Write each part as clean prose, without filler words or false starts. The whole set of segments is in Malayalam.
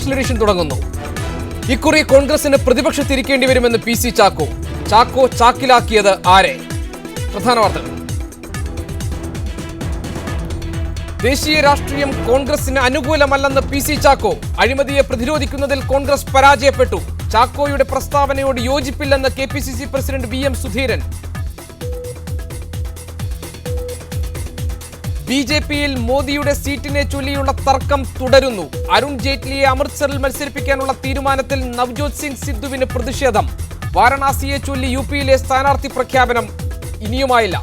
സ്പെഷ്യൽ എഡിഷൻ തുടങ്ങുന്നു. ഇക്കുറി കോൺഗ്രസിന് പ്രതിപക്ഷത്തിരിക്കേണ്ടി വരുമെന്ന് പി സി ചാക്കോ. ചാക്കോ ചാക്കിലാക്കിയത് ആരെ? പ്രധാന വാർത്തകൾ. ദേശീയ രാഷ്ട്രീയം കോൺഗ്രസിന് അനുകൂലമല്ലെന്ന് പി സി ചാക്കോ. അഴിമതിയെ പ്രതിരോധിക്കുന്നതിൽ കോൺഗ്രസ് പരാജയപ്പെട്ടു. ചാക്കോയുടെ പ്രസ്താവനയോട് യോജിപ്പില്ലെന്ന് K P C C president V M Sudheeran. B J പിയിൽ മോദിയുടെ സീറ്റിനെ ചൊല്ലിയുള്ള തർക്കം തുടരുന്നു. അരുൺ ജെയ്റ്റ്ലിയെ അമൃത്സറിൽ മത്സരിപ്പിക്കാനുള്ള തീരുമാനത്തിൽ നവ്ജോത് സിംഗ് സിദ്ധുവിന് പ്രതിഷേധം. വാരണാസിയെ ചൊല്ലി യു പിയിലെ സ്ഥാനാർത്ഥി പ്രഖ്യാപനം ഇനിയുമായില്ല.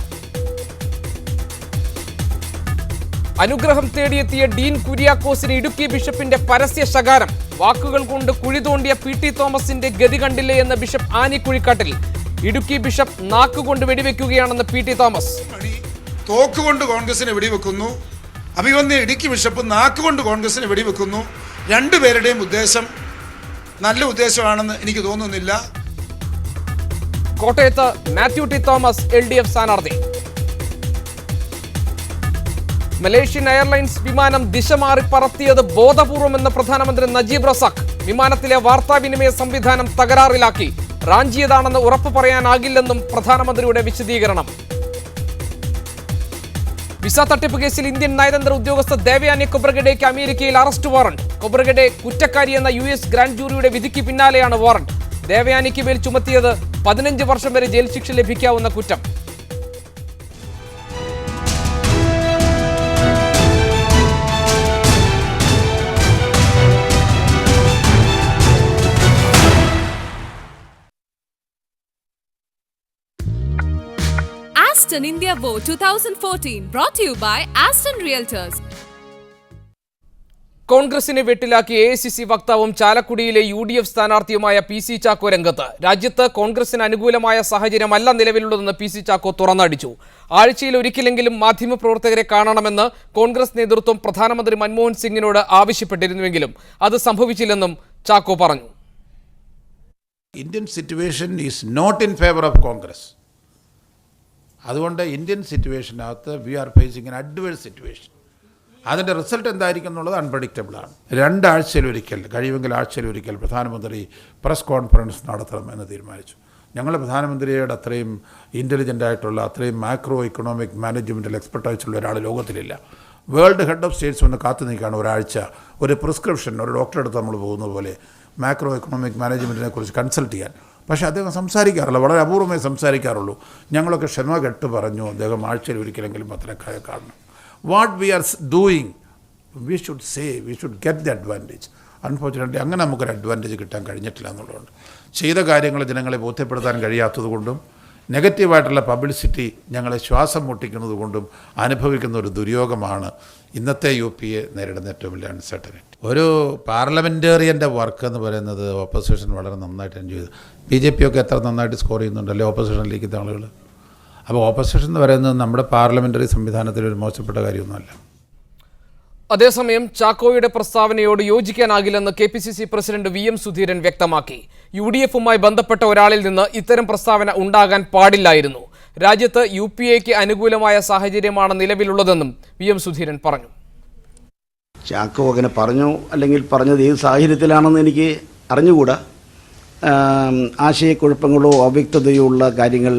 അനുഗ്രഹം തേടിയെത്തിയ ഡീൻ കുര്യാക്കോസിന് ഇടുക്കി ബിഷപ്പിന്റെ പരസ്യ ശകാരം. വാക്കുകൾ കൊണ്ട് കുഴി തോണ്ടിയ പി ടി തോമസിന്റെ ഗതി കണ്ടില്ലേ എന്ന bishop Anikuzhikattil. Idukki bishop നാക്കുകൊണ്ട് വെടിവെക്കുകയാണെന്ന് പി ടി തോമസ്. തോക്കുകൊണ്ട് കോൺഗ്രസിനെ വെടിവെക്കുന്നു. അഭിവന്യ ഇടുക്കി ബിഷപ്പ് നാക്കുകൊണ്ട് കോൺഗ്രസിനെ വെടിവെക്കുന്നു. രണ്ടുപേരുടെയും ഉദ്ദേശം നല്ല ഉദ്ദേശമാണെന്ന് എനിക്ക് തോന്നുന്നില്ല. കോട്ടയത്ത് മാത്യു ടി തോമസ് LDF സ്ഥാനാർത്ഥി. മലേഷ്യൻ എയർലൈൻസ് വിമാനം ദിശ മാറി പറത്തിയത് ബോധപൂർവമെന്ന് പ്രധാനമന്ത്രി നജീബ് റസാഖ്. വിമാനത്തിലെ വാർത്താവിനിമയ സംവിധാനം തകരാറിലാക്കി. റാഞ്ചിയതാണെന്ന് ഉറപ്പു പറയാനാകില്ലെന്നും പ്രധാനമന്ത്രിയുടെ വിശദീകരണം. വിസ തട്ടിപ്പ് കേസിൽ ഇന്ത്യൻ നയതന്ത്ര ഉദ്യോഗസ്ഥ ദേവയാനി കൊബ്രഗഡേക്ക് അമേരിക്കയിൽ അറസ്റ്റ് വാറണ്ട്. കൊബ്രഗഡെ കുറ്റക്കാരിയെന്ന US ഗ്രാൻഡ് ജൂറിയുടെ വിധിക്ക് പിന്നാലെയാണ് വാറണ്ട്. ദേവയാനിക്ക് മേൽ ചുമത്തിയത് 15 വർഷം വരെ ജയിൽ ശിക്ഷ ലഭിക്കാവുന്ന കുറ്റം. Aston India Vote 2014 brought to you by Aston Realtors. കോൺഗ്രസിനെ വെട്ടിലാക്കി AICC വക്താവും ചാലക്കുടിയിലെ UDF സ്ഥാനാർത്ഥിയുമായ പി സി ചാക്കോ രംഗത്ത്. രാജ്യത്ത് കോൺഗ്രസിന് അനുകൂലമായ സാഹചര്യമല്ല നിലവിലുള്ളതെന്ന് പി സി ചാക്കോ തുറന്നടിച്ചു. ആഴ്ചയിൽ ഒരിക്കലെങ്കിലും മാധ്യമപ്രവർത്തകരെ കാണണമെന്ന് കോൺഗ്രസ് നേതൃത്വം പ്രധാനമന്ത്രി മൻമോഹൻ സിംഗിനോട് ആവശ്യപ്പെട്ടിരുന്നുവെങ്കിലും അത് സംഭവിച്ചില്ലെന്നും ചാക്കോ പറഞ്ഞു. Indian situation is not in favour of Congress. അതുകൊണ്ട് ഇന്ത്യൻ സിറ്റുവേഷനകത്ത് we are facing an adverse situation. അതിൻ്റെ റിസൾട്ട് എന്തായിരിക്കും എന്നുള്ളത് അൺപ്രഡിക്റ്റബിളാണ്. 2 ആഴ്ചയിലൊരിക്കൽ, കഴിയുമെങ്കിൽ ആഴ്ചയിലൊരിക്കൽ പ്രധാനമന്ത്രി പ്രസ് കോൺഫറൻസ് നടത്തണമെന്ന് തീരുമാനിച്ചു. ഞങ്ങൾ പ്രധാനമന്ത്രിയുടെ അത്രയും ഇൻ്റലിജൻ്റ് ആയിട്ടുള്ള, അത്രയും മാക്രോ ഇക്കണോമിക് മാനേജ്മെൻറ്റൽ എക്സ്പെർട്ടൈസുള്ള ഒരാൾ ലോകത്തിലില്ല. വേൾഡ് ഹെഡ് ഓഫ് സ്റ്റേറ്റ്സ് ഒന്ന് കാത്തു നിൽക്കുകയാണ് ഒരാഴ്ച. ഒരു പ്രിസ്ക്രിപ്ഷൻ ഒരു ഡോക്ടറെ അടുത്ത് നമ്മൾ പോകുന്ന പോലെ മാക്രോ എക്കണോമിക് മാനേജ്മെൻറ്റിനെ കുറിച്ച് കൺസൾട്ട് ചെയ്യാൻ. പക്ഷേ അദ്ദേഹം സംസാരിക്കാറില്ല, വളരെ അപൂർവമേ സംസാരിക്കാറുള്ളൂ. ഞങ്ങളൊക്കെ ക്ഷമ കെട്ട് പറഞ്ഞു അദ്ദേഹം ആഴ്ചയിൽ ഒരിക്കലെങ്കിലും പത്രക്കാരെ കാണണം. What we are doing we should say, we should get the advantage. Unfortunately അങ്ങനെ നമുക്കൊരു അഡ്വാൻറ്റേജ് കിട്ടാൻ കഴിഞ്ഞിട്ടില്ല എന്നുള്ളതുകൊണ്ട്, ചെയ്ത കാര്യങ്ങൾ ജനങ്ങളെ ബോധ്യപ്പെടുത്താൻ കഴിയാത്തതുകൊണ്ടും നെഗറ്റീവായിട്ടുള്ള പബ്ലിസിറ്റി ഞങ്ങളെ ശ്വാസം മുട്ടിക്കുന്നത് കൊണ്ടും അനുഭവിക്കുന്ന ഒരു ദുര്യോഗമാണ് ഇന്നത്തെ UPA നേരിടുന്ന ഏറ്റവും വലിയ അൺസർട്ടനിറ്റി. ഒരു പാർലമെൻറ്റേറിയൻ്റെ വർക്ക് എന്ന് പറയുന്നത് ഓപ്പോസിഷൻ വളരെ നന്നായിട്ട് എൻജോയ് ചെയ്തു. BJP ഒക്കെ എത്ര നന്നായിട്ട് സ്കോർ ചെയ്യുന്നുണ്ടല്ലേ ഓപ്പോസിഷനിലേക്ക് ആളുകൾ. അപ്പോൾ ഓപ്പോസിഷൻ എന്ന് പറയുന്നത് നമ്മുടെ പാർലമെൻ്ററി സംവിധാനത്തിൽ ഒരു മോശപ്പെട്ട കാര്യമൊന്നുമല്ല. അതേസമയം ചാക്കോയുടെ പ്രസ്താവനയോട് യോജിക്കാനാകില്ലെന്ന് KPCC പ്രസിഡന്റ് VM സുധീരൻ വ്യക്തമാക്കി. UDFുമായി ബന്ധപ്പെട്ട ഒരാളിൽ നിന്ന് ഇത്തരം പ്രസ്താവന ഉണ്ടാകാൻ പാടില്ലായിരുന്നു. രാജ്യത്ത് UPAക്ക് അനുകൂലമായ സാഹചര്യമാണ് നിലവിലുള്ളതെന്നും VM സുധീരൻ പറഞ്ഞു. ചാക്കോ അങ്ങനെ പറഞ്ഞു, അല്ലെങ്കിൽ പറഞ്ഞത് ഏത് സാഹചര്യത്തിലാണെന്ന് എനിക്ക് അറിഞ്ഞുകൂടാ. ആശയക്കുഴപ്പങ്ങളോ അവ്യക്തതയോ ഉള്ള കാര്യങ്ങൾ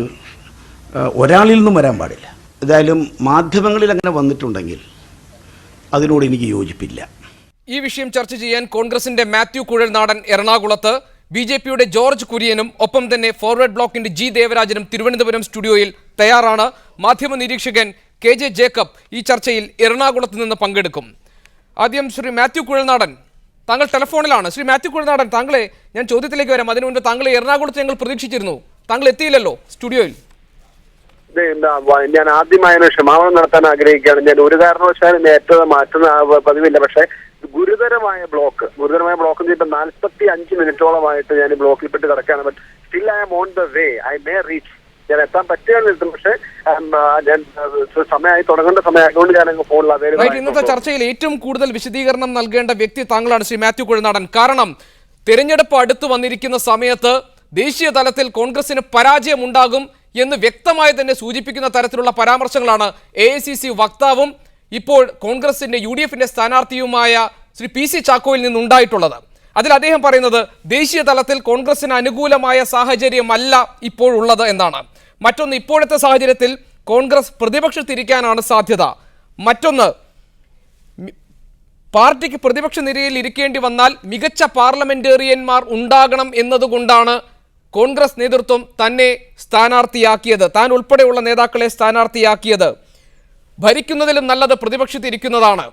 ഒരാളിൽ നിന്നും വരാൻ പാടില്ല. ഏതായാലും മാധ്യമങ്ങളിൽ അങ്ങനെ വന്നിട്ടുണ്ടെങ്കിൽ അതിനോട് എനിക്ക് യോജിപ്പില്ല. ഈ വിഷയം ചർച്ച ചെയ്യാൻ കോൺഗ്രസിന്റെ മാത്യു കുഴൽനാടൻ എറണാകുളത്ത്, BJPയുടെ ജോർജ് കുര്യനും ഒപ്പം തന്നെ ഫോർവേഡ് ബ്ലോക്കിന്റെ G ദേവരാജനും തിരുവനന്തപുരം സ്റ്റുഡിയോയിൽ തയ്യാറാണ്. മാധ്യമ നിരീക്ഷകൻ KJ ജേക്കബ് ഈ ചർച്ചയിൽ എറണാകുളത്ത് നിന്ന് പങ്കെടുക്കും. ആദ്യം ശ്രീ മാത്യു കുഴൽനാടൻ, താങ്കൾ ടെലിഫോണിലാണ്. ശ്രീ മാത്യു കുഴൽനാടൻ, താങ്കളെ ഞാൻ ചോദ്യത്തിലേക്ക് വരാം. അതിനു മുൻപ് താങ്കളെ എറണാകുളത്ത് ഞങ്ങൾ പ്രതീക്ഷിച്ചിരുന്നു. താങ്കൾ എത്തിയില്ലല്ലോ സ്റ്റുഡിയോയിൽ. ഞാൻ ആദ്യമായി ക്ഷമാപണം നടത്താൻ ആഗ്രഹിക്കുകയാണ്. ഞാൻ ഒരു കാരണവശാലും നേരത്തെ മാറ്റുന്ന പതിവില്ല. പക്ഷേ ഗുരുതരമായ ബ്ലോക്ക് ഇപ്പം 45 മിനിറ്റോളമായിട്ട് ഞാൻ ബ്ലോക്കിൽപ്പെട്ട് കിടക്കുകയാണ്. But still I am on the way. I may reach. ഞാൻ എത്താൻ പറ്റുകയാണ് നിർത്തും. പക്ഷേ ഞാൻ സമയമായി തുടങ്ങേണ്ട സമയമായതുകൊണ്ട് ഞാൻ ഫോണിൽ അവൈലബിൾ. ഇന്നത്തെ ചർച്ചയിൽ ഏറ്റവും കൂടുതൽ വിശദീകരണം നൽകേണ്ട വ്യക്തി താങ്കളാണ് ശ്രീ മാത്യു കുഴൽനാടൻ. കാരണം തെരഞ്ഞെടുപ്പ് അടുത്ത് വന്നിരിക്കുന്ന സമയത്ത് ദേശീയ തലത്തിൽ കോൺഗ്രസിന് പരാജയമുണ്ടാകും എന്ന് വ്യക്തമായി തന്നെ സൂചിപ്പിക്കുന്ന തരത്തിലുള്ള പരാമർശങ്ങളാണ് AICC വക്താവും ഇപ്പോൾ കോൺഗ്രസിന്റെ UDFന്റെ സ്ഥാനാർത്ഥിയുമായ ശ്രീ PC ചാക്കോയിൽ നിന്നുണ്ടായിട്ടുള്ളത്. അതിൽ അദ്ദേഹം പറയുന്നത് ദേശീയ തലത്തിൽ കോൺഗ്രസിന് അനുകൂലമായ സാഹചര്യമല്ല ഇപ്പോഴുള്ളത് എന്നാണ്. മറ്റൊന്ന്, ഇപ്പോഴത്തെ സാഹചര്യത്തിൽ കോൺഗ്രസ് പ്രതിപക്ഷത്തിരിക്കാനാണ് സാധ്യത. മറ്റൊന്ന്, പാർട്ടിക്ക് പ്രതിപക്ഷ നിരയിൽ ഇരിക്കേണ്ടി വന്നാൽ മികച്ച പാർലമെന്റേറിയന്മാർ ഉണ്ടാകണം എന്നതുകൊണ്ടാണ് കോൺഗ്രസ് നേതൃത്വം തന്നെ സ്ഥാനാർത്ഥിയാക്കിയത്, താൻ ഉൾപ്പെടെയുള്ള നേതാക്കളെ സ്ഥാനാർത്ഥിയാക്കിയത്. ഭരിക്കുന്നതിലും നല്ലത് പ്രതിപക്ഷത്തിരിക്കുന്നതാണ്.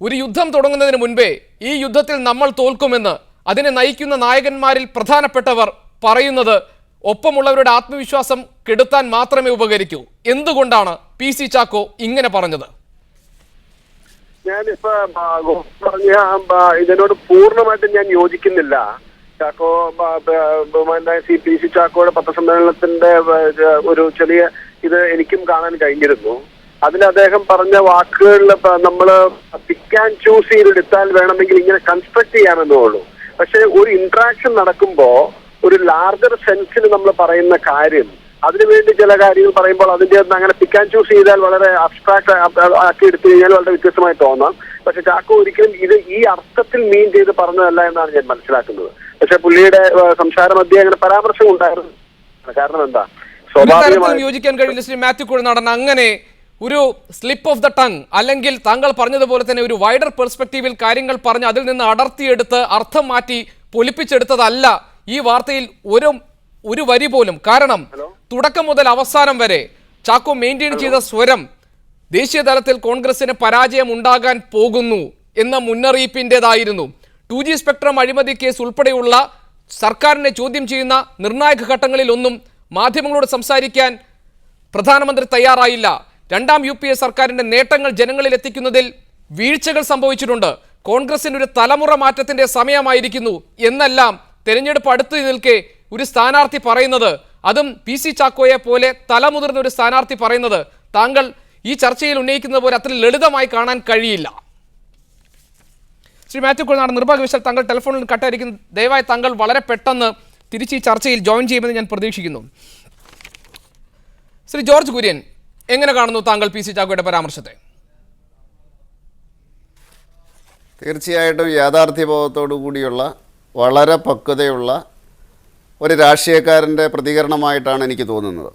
ഒരു യുദ്ധം തുടങ്ങുന്നതിന് മുൻപേ ഈ യുദ്ധത്തിൽ നമ്മൾ തോൽക്കുമെന്ന് അതിനെ നയിക്കുന്ന നായകന്മാരിൽ പ്രധാനപ്പെട്ടവർ പറയുന്നത് ഒപ്പമുള്ളവരുടെ ആത്മവിശ്വാസം കെടുത്താൻ മാത്രമേ ഉപകരിക്കൂ. എന്തുകൊണ്ടാണ് PC ചാക്കോ ഇങ്ങനെ പറഞ്ഞത്? ഞാനിപ്പോ പറഞ്ഞ ഇതിനോട് പൂർണ്ണമായിട്ടും ഞാൻ യോജിക്കുന്നില്ല. ചാക്കോ PC ചാക്കോയുടെ പത്രസമ്മേളനത്തിന്റെ ഒരു ചെറിയ ഇത് എനിക്കും കാണാൻ കഴിഞ്ഞിരുന്നു. അതിൽ അദ്ദേഹം പറഞ്ഞ വാക്കുകളിൽ നമ്മള് പിക്ക് ആൻഡ് ചൂസ് ചെയ്തെടുത്താൽ വേണമെങ്കിൽ ഇങ്ങനെ കൺസ്ട്രക്ട് ചെയ്യാമെന്നേ ഉള്ളൂ. പക്ഷെ ഒരു ഇന്ററാക്ഷൻ നടക്കുമ്പോ ഒരു ലാർജർ സെൻസിൽ നമ്മൾ പറയുന്ന കാര്യം, അതിനുവേണ്ടി ചില കാര്യങ്ങൾ പറയുമ്പോൾ അതിന്റെ അങ്ങനെ പിക്ക് ആൻഡ് ചൂസ് ചെയ്താൽ വളരെ അബ്സ്ട്രാക്ട് ആക്കി എടുത്തു കഴിഞ്ഞാൽ വളരെ വ്യത്യസ്തമായി തോന്നാം. പക്ഷെ ചാക്കോ ഒരിക്കലും ഇത് ഈ അർത്ഥത്തിൽ മീൻ ചെയ്ത് പറഞ്ഞതല്ല എന്നാണ് ഞാൻ മനസ്സിലാക്കുന്നത്. പക്ഷെ പുള്ളിയുടെ സംസാര മധ്യേ അങ്ങനെ പരാമർശം ഉണ്ടായിരുന്നു. കാരണം എന്താ, സ്വാഭാവികമായും യോജിക്കാൻ കഴിയില്ല ശ്രീ മാത്യു കുഴൽനാടൻ. അങ്ങനെ ഒരു സ്ലിപ്പ് ഓഫ് ദ ടങ്, അല്ലെങ്കിൽ താങ്കൾ പറഞ്ഞതുപോലെ തന്നെ ഒരു വൈഡർ പെർസ്പെക്റ്റീവിൽ കാര്യങ്ങൾ പറഞ്ഞ് അതിൽ നിന്ന് അടർത്തിയെടുത്ത് അർത്ഥം മാറ്റി പൊലിപ്പിച്ചെടുത്തതല്ല ഈ വാർത്തയിൽ ഒരു വരി പോലും. കാരണം തുടക്കം മുതൽ അവസാനം വരെ ചാക്കോ മെയിൻറ്റെയിൻ ചെയ്ത സ്വരം ദേശീയ തലത്തിൽ കോൺഗ്രസിന് പരാജയം ഉണ്ടാകാൻ പോകുന്നു എന്ന മുന്നറിയിപ്പിൻ്റെതായിരുന്നു. 2G സ്പെക്ട്രം അഴിമതി കേസ് ഉൾപ്പെടെയുള്ള സർക്കാരിനെ ചോദ്യം ചെയ്യുന്ന നിർണായക ഘട്ടങ്ങളിലൊന്നും മാധ്യമങ്ങളോട് സംസാരിക്കാൻ പ്രധാനമന്ത്രി തയ്യാറായില്ല. രണ്ടാം UPA സർക്കാരിന്റെ നേട്ടങ്ങൾ ജനങ്ങളിൽ എത്തിക്കുന്നതിൽ വീഴ്ചകൾ സംഭവിച്ചിട്ടുണ്ട്. കോൺഗ്രസിന് ഒരു തലമുറ മാറ്റത്തിന്റെ സമയമായിരിക്കുന്നു എന്നെല്ലാം തെരഞ്ഞെടുപ്പ് അടുത്തു നിൽക്കെ ഒരു സ്ഥാനാർത്ഥി പറയുന്നത്, അതും PC ചാക്കോയെ പോലെ തലമുതിർന്ന ഒരു സ്ഥാനാർത്ഥി പറയുന്നത് താങ്കൾ ഈ ചർച്ചയിൽ ഉന്നയിക്കുന്നത് പോലെ അത്ര ലളിതമായി കാണാൻ കഴിയില്ല. ശ്രീ മാത്യു കുഴൽനാടൻ, നിർഭാഗ്യവശാൽ താങ്കൾ ടെലിഫോണിൽ കട്ടായിരിക്കുന്നു. ദയവായി താങ്കൾ വളരെ പെട്ടെന്ന് തിരിച്ച് ഈ ചർച്ചയിൽ ജോയിൻ ചെയ്യുമെന്ന് ഞാൻ പ്രതീക്ഷിക്കുന്നു. ശ്രീ ജോർജ് കുര്യൻ, എങ്ങനെ കാണുന്നു താങ്കൾ PC ചാക്കോയുടെ പരാമർശത്തെ? തീർച്ചയായിട്ടും യാഥാർത്ഥ്യബോധത്തോടു കൂടിയുള്ള വളരെ പക്വതയുള്ള ഒരു രാഷ്ട്രീയക്കാരൻ്റെ പ്രതികരണമായിട്ടാണ് എനിക്ക് തോന്നുന്നത്.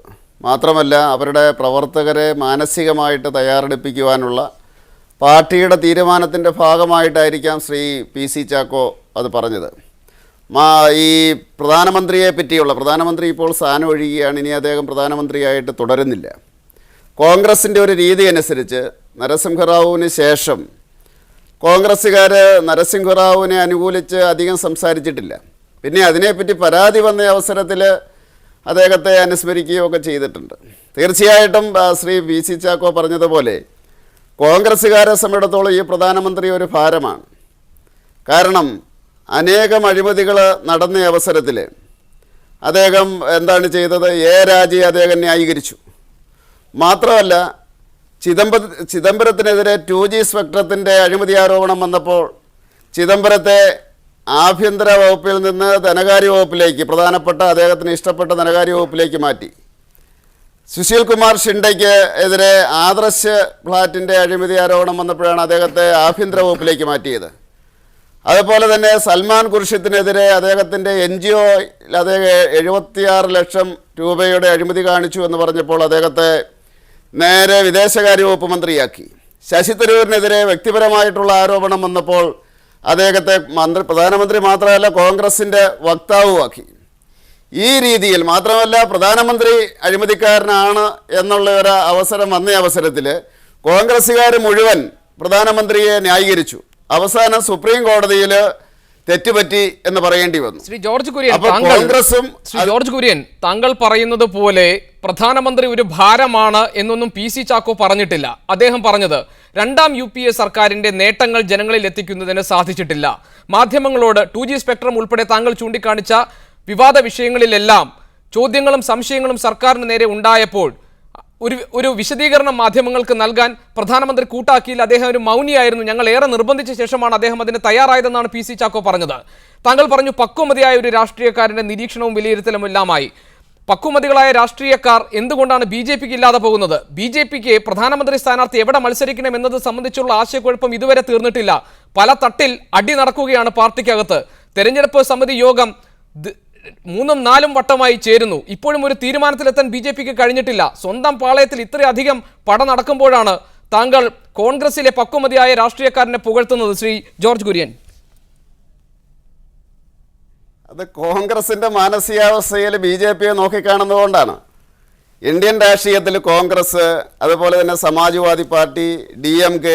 മാത്രമല്ല, അവരുടെ പ്രവർത്തകരെ മാനസികമായിട്ട് തയ്യാറെടുപ്പിക്കുവാനുള്ള പാർട്ടിയുടെ തീരുമാനത്തിൻ്റെ ഭാഗമായിട്ടായിരിക്കാം ശ്രീ PC ചാക്കോ അത് പറഞ്ഞത്. ഈ പ്രധാനമന്ത്രിയെ പറ്റിയുള്ള, പ്രധാനമന്ത്രി ഇപ്പോൾ സ്ഥാനം ഒഴിയുകയാണ്, ഇനി അദ്ദേഹം പ്രധാനമന്ത്രിയായിട്ട് തുടരുന്നില്ല. കോൺഗ്രസിൻ്റെ ഒരു രീതി അനുസരിച്ച് നരസിംഹറാവുവിന് ശേഷം കോൺഗ്രസ്സുകാർ നരസിംഹറാവുവിനെ അനുകൂലിച്ച് അധികം സംസാരിച്ചിട്ടില്ല. പിന്നെ അതിനെപ്പറ്റി പരാതി വന്ന അവസരത്തിൽ അദ്ദേഹത്തെ അനുസ്മരിക്കുകയൊക്കെ ചെയ്തിട്ടുണ്ട്. തീർച്ചയായിട്ടും ശ്രീ PC ചാക്കോ പറഞ്ഞതുപോലെ കോൺഗ്രസ്സുകാരെ സംബന്ധിച്ചിടത്തോളം ഈ പ്രധാനമന്ത്രി ഒരു ഭാരമാണ്. കാരണം അനേകം അഴിമതികൾ നടന്ന അവസരത്തിൽ അദ്ദേഹം എന്താണ് ചെയ്തത്? രാജയെ അദ്ദേഹം ന്യായീകരിച്ചു. മാത്രമല്ല, ചിദംബരത്തിനെതിരെ 2G സ്പെക്ട്രത്തിൻ്റെ അഴിമതി ആരോപണം വന്നപ്പോൾ ചിദംബരത്തെ ആഭ്യന്തര വകുപ്പിൽ നിന്ന് ധനകാര്യ വകുപ്പിലേക്ക്, പ്രധാനപ്പെട്ട അദ്ദേഹത്തിന് ഇഷ്ടപ്പെട്ട ധനകാര്യ വകുപ്പിലേക്ക് മാറ്റി. സുശീൽ കുമാർ ഷിൻഡയ്ക്ക് എതിരെ ആദർശ് ഫ്ലാറ്റിൻ്റെ അഴിമതി ആരോപണം വന്നപ്പോഴാണ് അദ്ദേഹത്തെ ആഭ്യന്തര വകുപ്പിലേക്ക് മാറ്റിയത്. അതുപോലെ തന്നെ സൽമാൻ ഖുർഷിദിനെതിരെ അദ്ദേഹത്തിൻ്റെ NGOയിൽ അദ്ദേഹം 76 ലക്ഷം രൂപയുടെ അഴിമതി കാണിച്ചു എന്ന് പറഞ്ഞപ്പോൾ അദ്ദേഹത്തെ നേരെ വിദേശകാര്യ വകുപ്പ് മന്ത്രിയാക്കി. ശശി തരൂരിനെതിരെ വ്യക്തിപരമായിട്ടുള്ള ആരോപണം വന്നപ്പോൾ അദ്ദേഹത്തെ പ്രധാനമന്ത്രി മാത്രമല്ല കോൺഗ്രസിൻ്റെ വക്താവുമാക്കി. ഈ രീതിയിൽ മാത്രമല്ല, പ്രധാനമന്ത്രി അഴിമതിക്കാരനാണ് എന്നുള്ള ഒരു അവസരം വന്ന അവസരത്തിൽ കോൺഗ്രസ്സുകാർ മുഴുവൻ പ്രധാനമന്ത്രിയെ ന്യായീകരിച്ചു. അവസാനം സുപ്രീം കോടതിയിൽ തെറ്റുപറ്റി എന്ന് പറയേണ്ടി വന്നു. ശ്രീ ജോർജ് കുര്യൻ, താങ്കൾ പറയുന്നത് പോലെ പ്രധാനമന്ത്രി ഒരു ഭാരമാണ് എന്നൊന്നും PC ചാക്കോ പറഞ്ഞിട്ടില്ല. അദ്ദേഹം പറഞ്ഞത് രണ്ടാം UPA സർക്കാരിന്റെ നേട്ടങ്ങൾ ജനങ്ങളിൽ എത്തിക്കുന്നതിന് സാധിച്ചിട്ടില്ല. മാധ്യമങ്ങളോട് 2G സ്പെക്ട്രം ഉൾപ്പെടെ താങ്കൾ ചൂണ്ടിക്കാണിച്ച വിവാദ വിഷയങ്ങളിലെല്ലാം ചോദ്യങ്ങളും സംശയങ്ങളും സർക്കാരിന് നേരെ ഉണ്ടായപ്പോൾ ഒരു വിശദീകരണം മാധ്യമങ്ങൾക്ക് നൽകാൻ പ്രധാനമന്ത്രി കൂട്ടാക്കിയില്ല. അദ്ദേഹം ഒരു മൗനിയായിരുന്നു. ഞങ്ങൾ ഏറെ നിർബന്ധിച്ച ശേഷമാണ് അദ്ദേഹം അതിന് തയ്യാറായതെന്നാണ് PC ചാക്കോ പറഞ്ഞത്. താങ്കൾ പറഞ്ഞു പക്വമതിയായ ഒരു രാഷ്ട്രീയക്കാരന്റെ നിരീക്ഷണവും വിലയിരുത്തലും എല്ലാമായി. പക്വമതികളായ രാഷ്ട്രീയക്കാർ എന്തുകൊണ്ടാണ് BJPക്ക് ഇല്ലാതെ പോകുന്നത്? BJPക്ക് പ്രധാനമന്ത്രി സ്ഥാനാർത്ഥി എവിടെ മത്സരിക്കണം എന്നത് സംബന്ധിച്ചുള്ള ആശയക്കുഴപ്പം ഇതുവരെ തീർന്നിട്ടില്ല. പല തട്ടിൽ അടി നടക്കുകയാണ് പാർട്ടിക്കകത്ത്. തെരഞ്ഞെടുപ്പ് സമിതി യോഗം 3-4 വട്ടമായി ചേരുന്നു. ഇപ്പോഴും ഒരു തീരുമാനത്തിലെത്താൻ BJPക്ക് കഴിഞ്ഞിട്ടില്ല. സ്വന്തം പാളയത്തിൽ ഇത്രയധികം പട നടക്കുമ്പോഴാണ് താങ്കൾ കോൺഗ്രസിലെ പക്വമതിയായ രാഷ്ട്രീയക്കാരനെ പുകഴ്ത്തുന്നത്, ശ്രീ ജോർജ് കുര്യൻ? അത് കോൺഗ്രസിന്റെ മാനസികാവസ്ഥയിൽ BJPയെ നോക്കിക്കാണുന്നതുകൊണ്ടാണ്. ഇന്ത്യൻ രാഷ്ട്രീയത്തിൽ കോൺഗ്രസ്, അതുപോലെ തന്നെ Samajwadi party, DMK,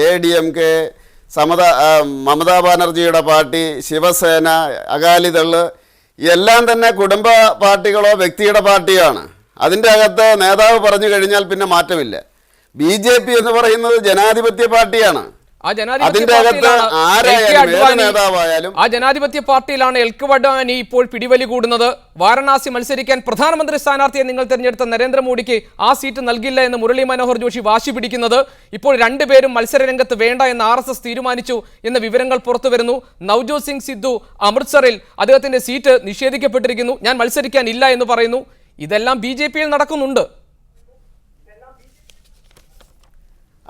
ADMK, Mamata ബാനർജിയുടെ പാർട്ടി, ശിവസേന, അകാലിദള് എല്ലാം തന്നെ കുടുംബ പാർട്ടികളോ വ്യക്തിയുടെ പാർട്ടിയോ ആണ്. അതിൻ്റെ അകത്ത് നേതാവ് പറഞ്ഞു കഴിഞ്ഞാൽ പിന്നെ മാറ്റമില്ല. BJP എന്ന് പറയുന്നത് ജനാധിപത്യ പാർട്ടിയാണ്. ആ ജനാധിപത്യ പാർട്ടിയിലാണ് എൽക്ക് വഡ്വാനി ഇപ്പോൾ പിടിവലി കൂടുന്നത്. വാരണാസി മത്സരിക്കാൻ പ്രധാനമന്ത്രി സ്ഥാനാർത്ഥിയെ നിങ്ങൾ തെരഞ്ഞെടുത്ത നരേന്ദ്രമോദിക്ക് ആ സീറ്റ് നൽകില്ല എന്ന് മുരളി മനോഹർ ജോഷി വാശി പിടിക്കുന്നത്. ഇപ്പോൾ രണ്ടുപേരും മത്സരരംഗത്ത് വേണ്ട എന്ന് RSS തീരുമാനിച്ചു എന്ന വിവരങ്ങൾ പുറത്തു വരുന്നു. നവ്ജോത് സിംഗ് സിദ്ധു അമൃത്സറിൽ അദ്ദേഹത്തിന്റെ സീറ്റ് നിഷേധിക്കപ്പെട്ടിരിക്കുന്നു. ഞാൻ മത്സരിക്കാനില്ല എന്ന് പറയുന്നു. ഇതെല്ലാം BJPയിൽ നടക്കുന്നുണ്ട്.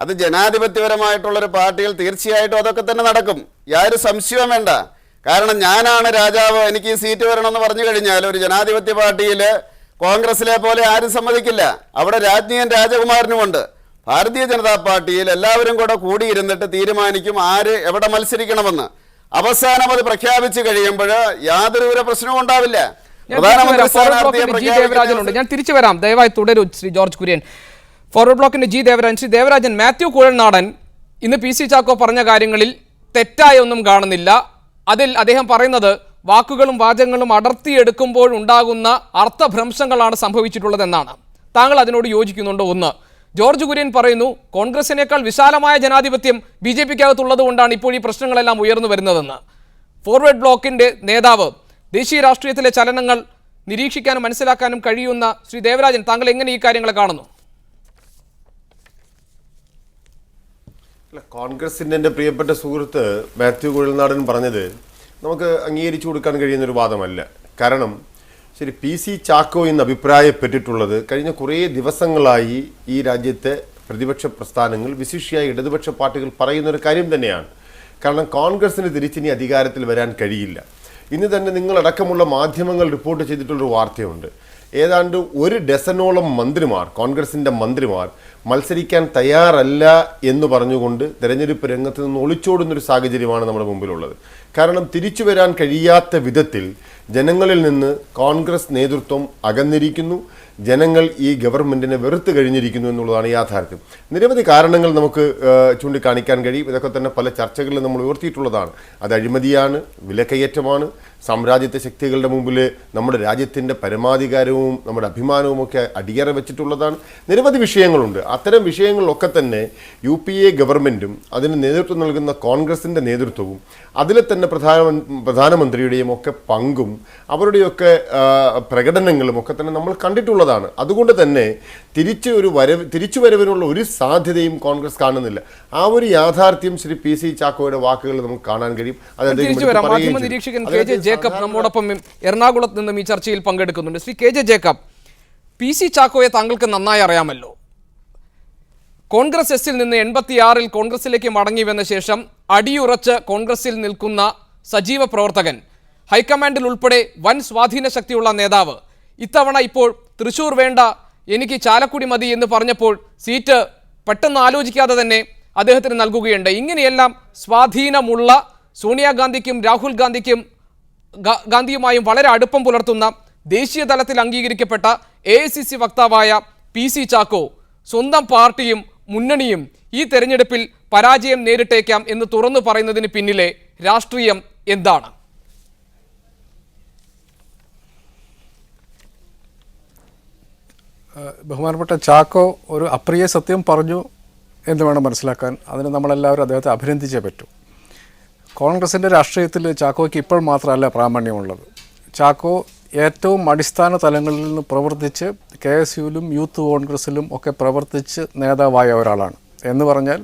അത് ജനാധിപത്യപരമായിട്ടുള്ളൊരു പാർട്ടിയിൽ തീർച്ചയായിട്ടും അതൊക്കെ തന്നെ നടക്കും. യാതൊരു സംശയവും വേണ്ട. കാരണം ഞാനാണ് രാജാവ്, എനിക്ക് ഈ സീറ്റ് വരണമെന്ന് പറഞ്ഞു കഴിഞ്ഞാൽ ഒരു ജനാധിപത്യ പാർട്ടിയിൽ കോൺഗ്രസിലെ പോലെ ആരും സമ്മതിക്കില്ല. അവിടെ രാജ്ഞിയും രാജകുമാരനുമുണ്ട്. ഭാരതീയ ജനതാ പാർട്ടിയിൽ എല്ലാവരും കൂടെ കൂടിയിരുന്നിട്ട് തീരുമാനിക്കും ആര് എവിടെ മത്സരിക്കണമെന്ന്. അവസാനം അത് പ്രഖ്യാപിച്ചു കഴിയുമ്പോൾ യാതൊരു പ്രശ്നവും ഉണ്ടാവില്ല. പ്രധാനമന്ത്രി സ്ഥാനാർത്ഥിയെ ഞാൻ തിരിച്ചു വരാം, ദയവായി തുടരൂ ശ്രീ ജോർജ് കുര്യൻ. ഫോർവേഡ് ബ്ലോക്കിന്റെ G. ദേവരാജൻ. ശ്രീ ദേവരാജൻ, മാത്യു കുഴൽനാടൻ ഇന്ന് PC ചാക്കോ പറഞ്ഞ കാര്യങ്ങളിൽ തെറ്റായ ഒന്നും കാണുന്നില്ല. അതിൽ അദ്ദേഹം പറയുന്നത് വാക്കുകളും വാചകങ്ങളും അടർത്തിയെടുക്കുമ്പോൾ ഉണ്ടാകുന്ന അർത്ഥഭ്രംശങ്ങളാണ് സംഭവിച്ചിട്ടുള്ളതെന്നാണ്. താങ്കൾ അതിനോട് യോജിക്കുന്നുണ്ടോ? ഒന്ന്. ജോർജ് കുര്യൻ പറയുന്നു കോൺഗ്രസിനേക്കാൾ വിശാലമായ ജനാധിപത്യം BJPക്കകത്തുള്ളത് കൊണ്ടാണ് ഇപ്പോൾ ഈ പ്രശ്നങ്ങളെല്ലാം ഉയർന്നു വരുന്നതെന്ന്. ഫോർവേഡ് ബ്ലോക്കിന്റെ നേതാവ്, ദേശീയ രാഷ്ട്രീയത്തിലെ ചലനങ്ങൾ നിരീക്ഷിക്കാനും മനസ്സിലാക്കാനും കഴിയുന്ന ശ്രീ ദേവരാജൻ, താങ്കൾ എങ്ങനെ ഈ കാര്യങ്ങളെ കാണുന്നു? കോൺഗ്രസിൻ്റെ എൻ്റെ പ്രിയപ്പെട്ട സുഹൃത്ത് മാത്യു കുഴൽനാടൻ പറഞ്ഞത് നമുക്ക് അംഗീകരിച്ചു കൊടുക്കാൻ കഴിയുന്നൊരു വാദമല്ല. കാരണം ശരി, PC ചാക്കോ എന്ന് അഭിപ്രായപ്പെട്ടിട്ടുള്ളത് കഴിഞ്ഞ കുറേ ദിവസങ്ങളായി ഈ രാജ്യത്തെ പ്രതിപക്ഷ പ്രസ്ഥാനങ്ങൾ, വിശിഷ്യായ ഇടതുപക്ഷ പാർട്ടികൾ പറയുന്നൊരു കാര്യം തന്നെയാണ്. കാരണം കോൺഗ്രസിന് തിരിച്ചിനി അധികാരത്തിൽ വരാൻ കഴിയില്ല. ഇന്ന് തന്നെ നിങ്ങളടക്കമുള്ള മാധ്യമങ്ങൾ റിപ്പോർട്ട് ചെയ്തിട്ടുള്ളൊരു വാർത്തയുണ്ട്. ഏതാണ്ട് 1 ഡസനോളം മന്ത്രിമാർ, കോൺഗ്രസിൻ്റെ മന്ത്രിമാർ മത്സരിക്കാൻ തയ്യാറല്ല എന്ന് പറഞ്ഞുകൊണ്ട് തെരഞ്ഞെടുപ്പ് രംഗത്ത് നിന്ന് ഒളിച്ചോടുന്നൊരു സാഹചര്യമാണ് നമ്മുടെ മുമ്പിലുള്ളത്. കാരണം തിരിച്ചു വരാൻ കഴിയാത്ത വിധത്തിൽ ജനങ്ങളിൽ നിന്ന് കോൺഗ്രസ് നേതൃത്വം അകന്നിരിക്കുന്നു. ജനങ്ങൾ ഈ ഗവൺമെൻറ്റിനെ വെറുത്ത് കഴിഞ്ഞിരിക്കുന്നു എന്നുള്ളതാണ് യാഥാർത്ഥ്യം. നിരവധി കാരണങ്ങൾ നമുക്ക് ചൂണ്ടിക്കാണിക്കാൻ കഴിയും. ഇതൊക്കെ തന്നെ പല ചർച്ചകളിൽ നമ്മൾ ഉയർത്തിയിട്ടുള്ളതാണ്. അത് അഴിമതിയാണ്, വിലക്കയറ്റമാണ്, സാമ്രാജ്യത്വ ശക്തികളുടെ മുമ്പിൽ നമ്മുടെ രാജ്യത്തിൻ്റെ പരമാധികാരവും നമ്മുടെ അഭിമാനവും ഒക്കെ അടിയറ വെച്ചിട്ടുള്ളതാണ്. നിരവധി വിഷയങ്ങളുണ്ട്. അത്തരം വിഷയങ്ങളിലൊക്കെ തന്നെ UPA ഗവൺമെൻറ്റും അതിന് നേതൃത്വം നൽകുന്ന കോൺഗ്രസിൻ്റെ നേതൃത്വവും അതിലെ തന്നെ പ്രധാനമന്ത്രിയുടെയും ഒക്കെ പങ്കും അവരുടെയൊക്കെ പ്രകടനങ്ങളും ഒക്കെ തന്നെ നമ്മൾ കണ്ടിട്ടുള്ളതാണ്. അതുകൊണ്ട് തന്നെ തിരിച്ചുവരവിനുള്ള ഒരു സാധ്യതയും കോൺഗ്രസ് കാണുന്നില്ല. ആ ഒരു യാഥാർത്ഥ്യം ശ്രീ PC ചാക്കോയുടെ വാക്കുകളിൽ നമുക്ക് കാണാൻ കഴിയും. നിരീക്ഷകൻ KJ ജേക്കബ് നമ്മോടൊപ്പം എറണാകുളത്ത് നിന്നും ഈ ചർച്ചയിൽ പങ്കെടുക്കുന്നുണ്ട്. ശ്രീ KJ ജേക്കബ്, PC ചാക്കോയെ താങ്കൾക്ക് നന്നായി അറിയാമല്ലോ. കോൺഗ്രസ് എസിൽ നിന്ന് 86-ൽ കോൺഗ്രസിലേക്ക് മടങ്ങി വന്ന ശേഷം അടിയുറച്ച് കോൺഗ്രസിൽ നിൽക്കുന്ന സജീവ പ്രവർത്തകൻ, ഹൈക്കമാൻഡിൽ ഉൾപ്പെടെ വൻ സ്വാധീന ശക്തിയുള്ള നേതാവ്. ഇത്തവണ ഇപ്പോൾ തൃശൂർ വേണ്ട, എനിക്ക് ചാലക്കുടി മതി എന്ന് പറഞ്ഞപ്പോൾ സീറ്റ് പെട്ടെന്ന് ആലോചിക്കാതെ തന്നെ അദ്ദേഹത്തിന് നൽകുകയുണ്ട്. ഇങ്ങനെയെല്ലാം സ്വാധീനമുള്ള സോണിയാഗാന്ധിക്കും രാഹുൽ ഗാന്ധിയുമായും വളരെ അടുപ്പം പുലർത്തുന്ന ദേശീയ തലത്തിൽ അംഗീകരിക്കപ്പെട്ട AICC വക്താവായ PC ചാക്കോ സ്വന്തം പാർട്ടിയും മുന്നണിയും ഈ തെരഞ്ഞെടുപ്പിൽ പരാജയം നേരിട്ടേക്കാം എന്ന് തുറന്നു പറയുന്നതിന് പിന്നിലെ രാഷ്ട്രീയം എന്താണ്? ബഹുമാനപ്പെട്ട ചാക്കോ ഒരു അപ്രിയ സത്യം പറഞ്ഞു എന്ന് വേണം മനസ്സിലാക്കാൻ. അതിന് നമ്മളെല്ലാവരും അദ്ദേഹത്തെ അഭിനന്ദിച്ചേ പറ്റൂ. കോൺഗ്രസിൻ്റെ രാഷ്ട്രീയത്തിൽ ചാക്കോയ്ക്ക് ഇപ്പോൾ മാത്രമല്ല പ്രാമാണ്യമുള്ളത്. ചാക്കോ ഏറ്റവും അടിസ്ഥാന തലങ്ങളിൽ നിന്ന് പ്രവർത്തിച്ച് KSUവിലും യൂത്ത് കോൺഗ്രസ്സിലും ഒക്കെ പ്രവർത്തിച്ച് നേതാവായ ഒരാളാണ്. എന്ന് പറഞ്ഞാൽ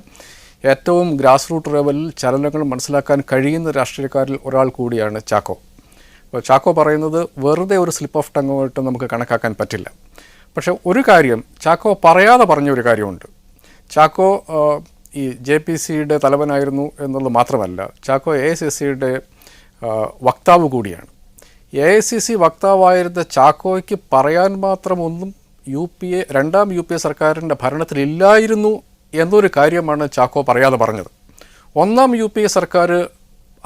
ഏറ്റവും ഗ്രാസ് റൂട്ട് ലെവലിൽ ചലനങ്ങൾ മനസ്സിലാക്കാൻ കഴിയുന്ന രാഷ്ട്രീയക്കാരിൽ ഒരാൾ കൂടിയാണ് ചാക്കോ. അപ്പോൾ ചാക്കോ പറയുന്നത് വെറുതെ ഒരു സ്ലിപ്പ് ഓഫ് ടങ്ങുമായിട്ട് നമുക്ക് കണക്കാക്കാൻ പറ്റില്ല. പക്ഷേ ഒരു കാര്യം ചാക്കോ പറയാതെ പറഞ്ഞൊരു കാര്യമുണ്ട്. ചാക്കോ ഈ JPCയുടെ തലവനായിരുന്നു എന്നുള്ളത് മാത്രമല്ല, ചാക്കോ AICCയുടെ വക്താവ് കൂടിയാണ്. AICC വക്താവായിരുന്ന ചാക്കോയ്ക്ക് പറയാൻ മാത്രമൊന്നും രണ്ടാം UPA സർക്കാരിൻ്റെ ഭരണത്തിലില്ലായിരുന്നു എന്നൊരു കാര്യമാണ് ചാക്കോ പറയാതെ പറഞ്ഞത്. ഒന്നാം UPA സർക്കാർ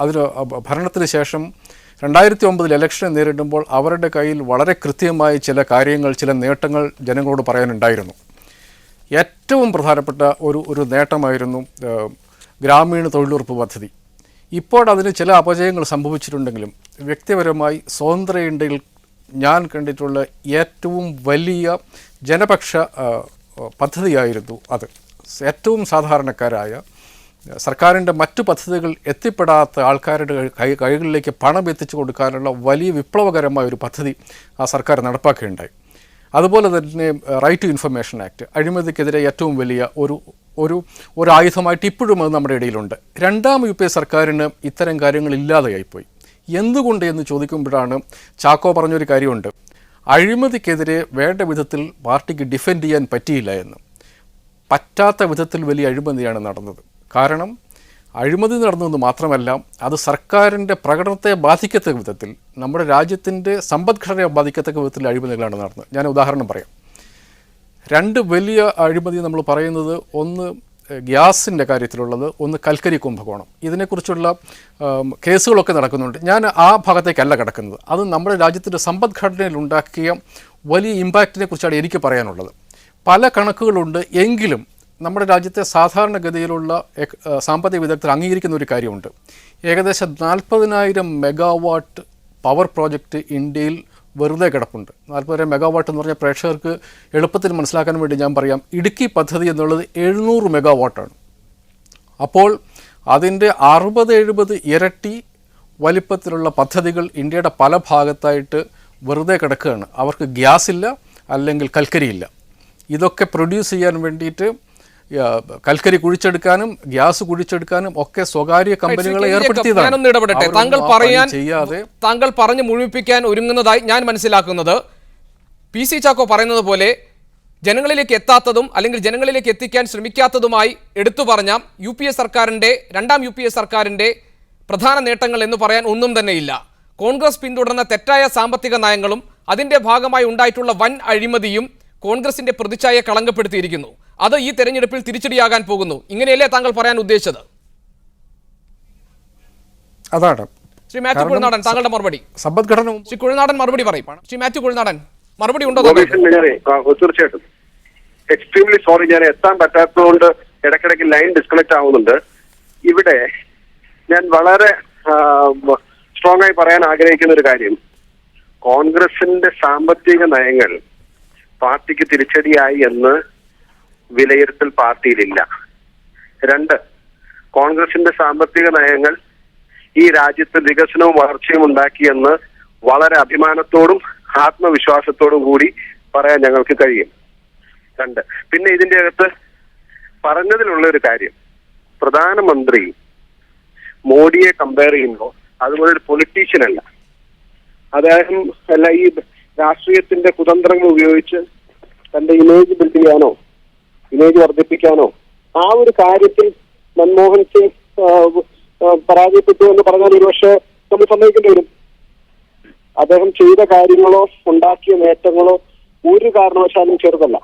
അതിന് ഭരണത്തിന് ശേഷം 2009 ഇലക്ഷനെ നേരിടുമ്പോൾ അവരുടെ കയ്യിൽ വളരെ കൃത്യമായി ചില കാര്യങ്ങൾ, ചില നേട്ടങ്ങൾ ജനങ്ങളോട് പറയാനുണ്ടായിരുന്നു. ഏറ്റവും പ്രധാനപ്പെട്ട ഒരു നേട്ടമായിരുന്നു ഗ്രാമീണ തൊഴിലുറപ്പ് പദ്ധതി. ഇപ്പോൾ അതിന് ചില അപജയങ്ങൾ സംഭവിച്ചിട്ടുണ്ടെങ്കിലും വ്യക്തിപരമായി സ്വതന്ത്ര ഇന്ത്യയിൽ ഞാൻ കണ്ടിട്ടുള്ള ഏറ്റവും വലിയ ജനപക്ഷ പദ്ധതിയായിരുന്നു അത്. ഏറ്റവും സാധാരണക്കാരായ സർക്കാരിൻ്റെ മറ്റു പദ്ധതികൾ എത്തിപ്പെടാത്ത ആൾക്കാരുടെ കൈകളിലേക്ക് പണം എത്തിച്ചു കൊടുക്കാനുള്ള വലിയ വിപ്ലവകരമായ ഒരു പദ്ധതി ആ സർക്കാർ നടപ്പാക്കുകയുണ്ടായി. അതുപോലെ തന്നെ റൈറ്റ് ടു ഇൻഫർമേഷൻ ആക്ട്, അഴിമതിക്കെതിരെ ഏറ്റവും വലിയ ഒരു ആയുധമായിട്ട് ഇപ്പോഴും അത് നമ്മുടെ ഇടയിലുണ്ട്. രണ്ടാം UPA സർക്കാരിന് ഇത്തരം കാര്യങ്ങൾ ഇല്ലാതെയായിപ്പോയി. എന്തുകൊണ്ട് എന്ന് ചോദിക്കുമ്പോഴാണ് ചാക്കോ പറഞ്ഞൊരു കാര്യമുണ്ട്, അഴിമതിക്കെതിരെ വേണ്ട വിധത്തിൽ പാർട്ടിക്ക് ഡിഫെൻഡ് ചെയ്യാൻ പറ്റിയില്ല എന്ന്. പറ്റാത്ത വിധത്തിൽ വലിയ അഴിമതിയാണ് നടന്നത്. കാരണം അഴിമതി നടന്നതെന്ന് മാത്രമല്ല, അത് സർക്കാരിൻ്റെ പ്രകടനത്തെ ബാധിക്കത്തക്ക വിധത്തിൽ, നമ്മുടെ രാജ്യത്തിൻ്റെ സമ്പദ്ഘടനയെ ബാധിക്കത്തക്ക വിധത്തിൽ അഴിമതികളാണ് നടന്നത്. ഞാൻ ഉദാഹരണം പറയാം. 2 വലിയ അഴിമതി നമ്മൾ പറയുന്നത്, ഒന്ന് ഗ്യാസിൻ്റെ കാര്യത്തിലുള്ളത്, ഒന്ന് കൽക്കരി കുംഭകോണം. ഇതിനെക്കുറിച്ചുള്ള കേസുകളൊക്കെ നടക്കുന്നുണ്ട്. ഞാൻ ആ ഭാഗത്തേക്കല്ല കിടക്കുന്നത്. അത് നമ്മുടെ രാജ്യത്തിൻ്റെ സമ്പദ്ഘടനയിൽ ഉണ്ടാക്കിയ വലിയ ഇമ്പാക്റ്റിനെ കുറിച്ചാണ് എനിക്ക് പറയാനുള്ളത്. പല കണക്കുകളുണ്ട്, എങ്കിലും നമ്മുടെ രാജ്യത്തെ സാധാരണഗതിയിലുള്ള സാമ്പത്തിക വിദഗ്ധർ അംഗീകരിക്കുന്ന ഒരു കാര്യമുണ്ട്. ഏകദേശം 40,000 മെഗാവാട്ട് പവർ പ്രോജക്റ്റ് ഇന്ത്യയിൽ വെറുതെ കിടപ്പുണ്ട്. 40,000 മെഗാവാട്ട് എന്ന് പറഞ്ഞാൽ പ്രേക്ഷകർക്ക് എളുപ്പത്തിൽ മനസ്സിലാക്കാൻ വേണ്ടി ഞാൻ പറയാം, ഇടുക്കി പദ്ധതി എന്നുള്ളത് 700 മെഗാവാട്ടാണ്. അപ്പോൾ അതിൻ്റെ 60-70 ഇരട്ടി വലിപ്പത്തിലുള്ള പദ്ധതികൾ ഇന്ത്യയുടെ പല ഭാഗത്തായിട്ട് വെറുതെ കിടക്കുകയാണ്. അവർക്ക് ഗ്യാസ് ഇല്ല, അല്ലെങ്കിൽ കൽക്കരിയില്ല. ഇതൊക്കെ പ്രൊഡ്യൂസ് ചെയ്യാൻ വേണ്ടിയിട്ട് കൽക്കരി കുഴിച്ചെടുക്കാനും ഗ്യാസ് കുഴിച്ചെടുക്കാനും ഒക്കെ സ്വകാര്യ കമ്പനികളെ ഏർപ്പെടുത്തിയതാണ്. ഞാനൊന്ന് ഇടപെടട്ടെ. താങ്കൾ പറഞ്ഞു മുഴുമിപ്പിക്കാൻ ഒരുങ്ങുന്നതായി ഞാൻ മനസ്സിലാക്കുന്നത്, PC ചാക്കോ പറയുന്നത് പോലെ ജനങ്ങളിലേക്ക് എത്താത്തതും അല്ലെങ്കിൽ ജനങ്ങളിലേക്ക് എത്തിക്കാൻ ശ്രമിക്കാത്തതുമായി എടുത്തു പറഞ്ഞ രണ്ടാം UPA സർക്കാരിൻ്റെ പ്രധാന നേട്ടങ്ങൾ എന്ന് പറയാൻ ഒന്നും തന്നെയില്ല. കോൺഗ്രസ് പിന്തുടർന്ന തെറ്റായ സാമ്പത്തിക നയങ്ങളും അതിൻ്റെ ഭാഗമായി ഉണ്ടായിട്ടുള്ള വൻ അഴിമതിയും കോൺഗ്രസിന്റെ പ്രതിച്ഛായ കളങ്കപ്പെടുത്തിയിരിക്കുന്നു. അത് ഈ തെരഞ്ഞെടുപ്പിൽ തിരിച്ചടിയാകാൻ പോകുന്നു. ഇങ്ങനെയല്ലേ താങ്കൾ പറയാൻ ഉദ്ദേശിച്ചത്? അതാണ് ശ്രീ മാത്യു കുഴൽനാടൻ, താങ്കളുടെ മറുപടി. സമ്പദ്ഘടന ശ്രീ കുഴൽനാടൻ മറുപടി പറയും. ശ്രീ മാത്യു കുഴൽനാടൻ മറുപടി ഉണ്ടോ? തീർച്ചയായിട്ടും. എക്സ്ട്രീംലി സോറി, ഞാൻ എത്താൻ പറ്റാത്തതുകൊണ്ട് ഇടയ്ക്കിടയ്ക്ക് ലൈൻ ഡിസ്കണക്ട് ആവുന്നുണ്ട്. ഇവിടെ ഞാൻ വളരെ സ്ട്രോങ് ആയി പറയാൻ ആഗ്രഹിക്കുന്ന ഒരു കാര്യം, കോൺഗ്രസിന്റെ സാമ്പത്തിക നയങ്ങൾ പാർട്ടിക്ക് തിരിച്ചടിയായി എന്ന് വിലയിരുത്തൽ പാർട്ടിയിലില്ല. 2, കോൺഗ്രസിന്റെ സാമ്പത്തിക നയങ്ങൾ ഈ രാജ്യത്ത് വികസനവും വളർച്ചയും ഉണ്ടാക്കിയെന്ന് വളരെ അഭിമാനത്തോടും ആത്മവിശ്വാസത്തോടും കൂടി പറയാൻ ഞങ്ങൾക്ക് കഴിയും. 2, പിന്നെ ഇതിന്റെ അകത്ത് പറഞ്ഞതിലുള്ള ഒരു കാര്യം, പ്രധാനമന്ത്രി മോഡിയെ കമ്പയർ ചെയ്യുമ്പോൾ അതുപോലെ ഒരു പൊളിറ്റീഷ്യൻ അല്ല. അദ്ദേഹം അല്ല ഈ രാഷ്ട്രീയത്തിന്റെ കുതന്ത്രങ്ങൾ ഉപയോഗിച്ച് തന്റെ ഇമേജ് ബിൽഡ് ചെയ്യാനോ ഇമേജ് വർദ്ധിപ്പിക്കാനോ ആ ഒരു കാര്യത്തിൽ മൻമോഹൻ സിംഗ് പരാജയപ്പെട്ടു എന്ന് പറഞ്ഞാൽ ഒരുപക്ഷെ നമ്മൾ സമ്മതിക്കേണ്ടി വരും. അദ്ദേഹം ചെയ്ത കാര്യങ്ങളോ ഉണ്ടാക്കിയ നേട്ടങ്ങളോ ഒരു കാരണവശാലും ചെറുതല്ല.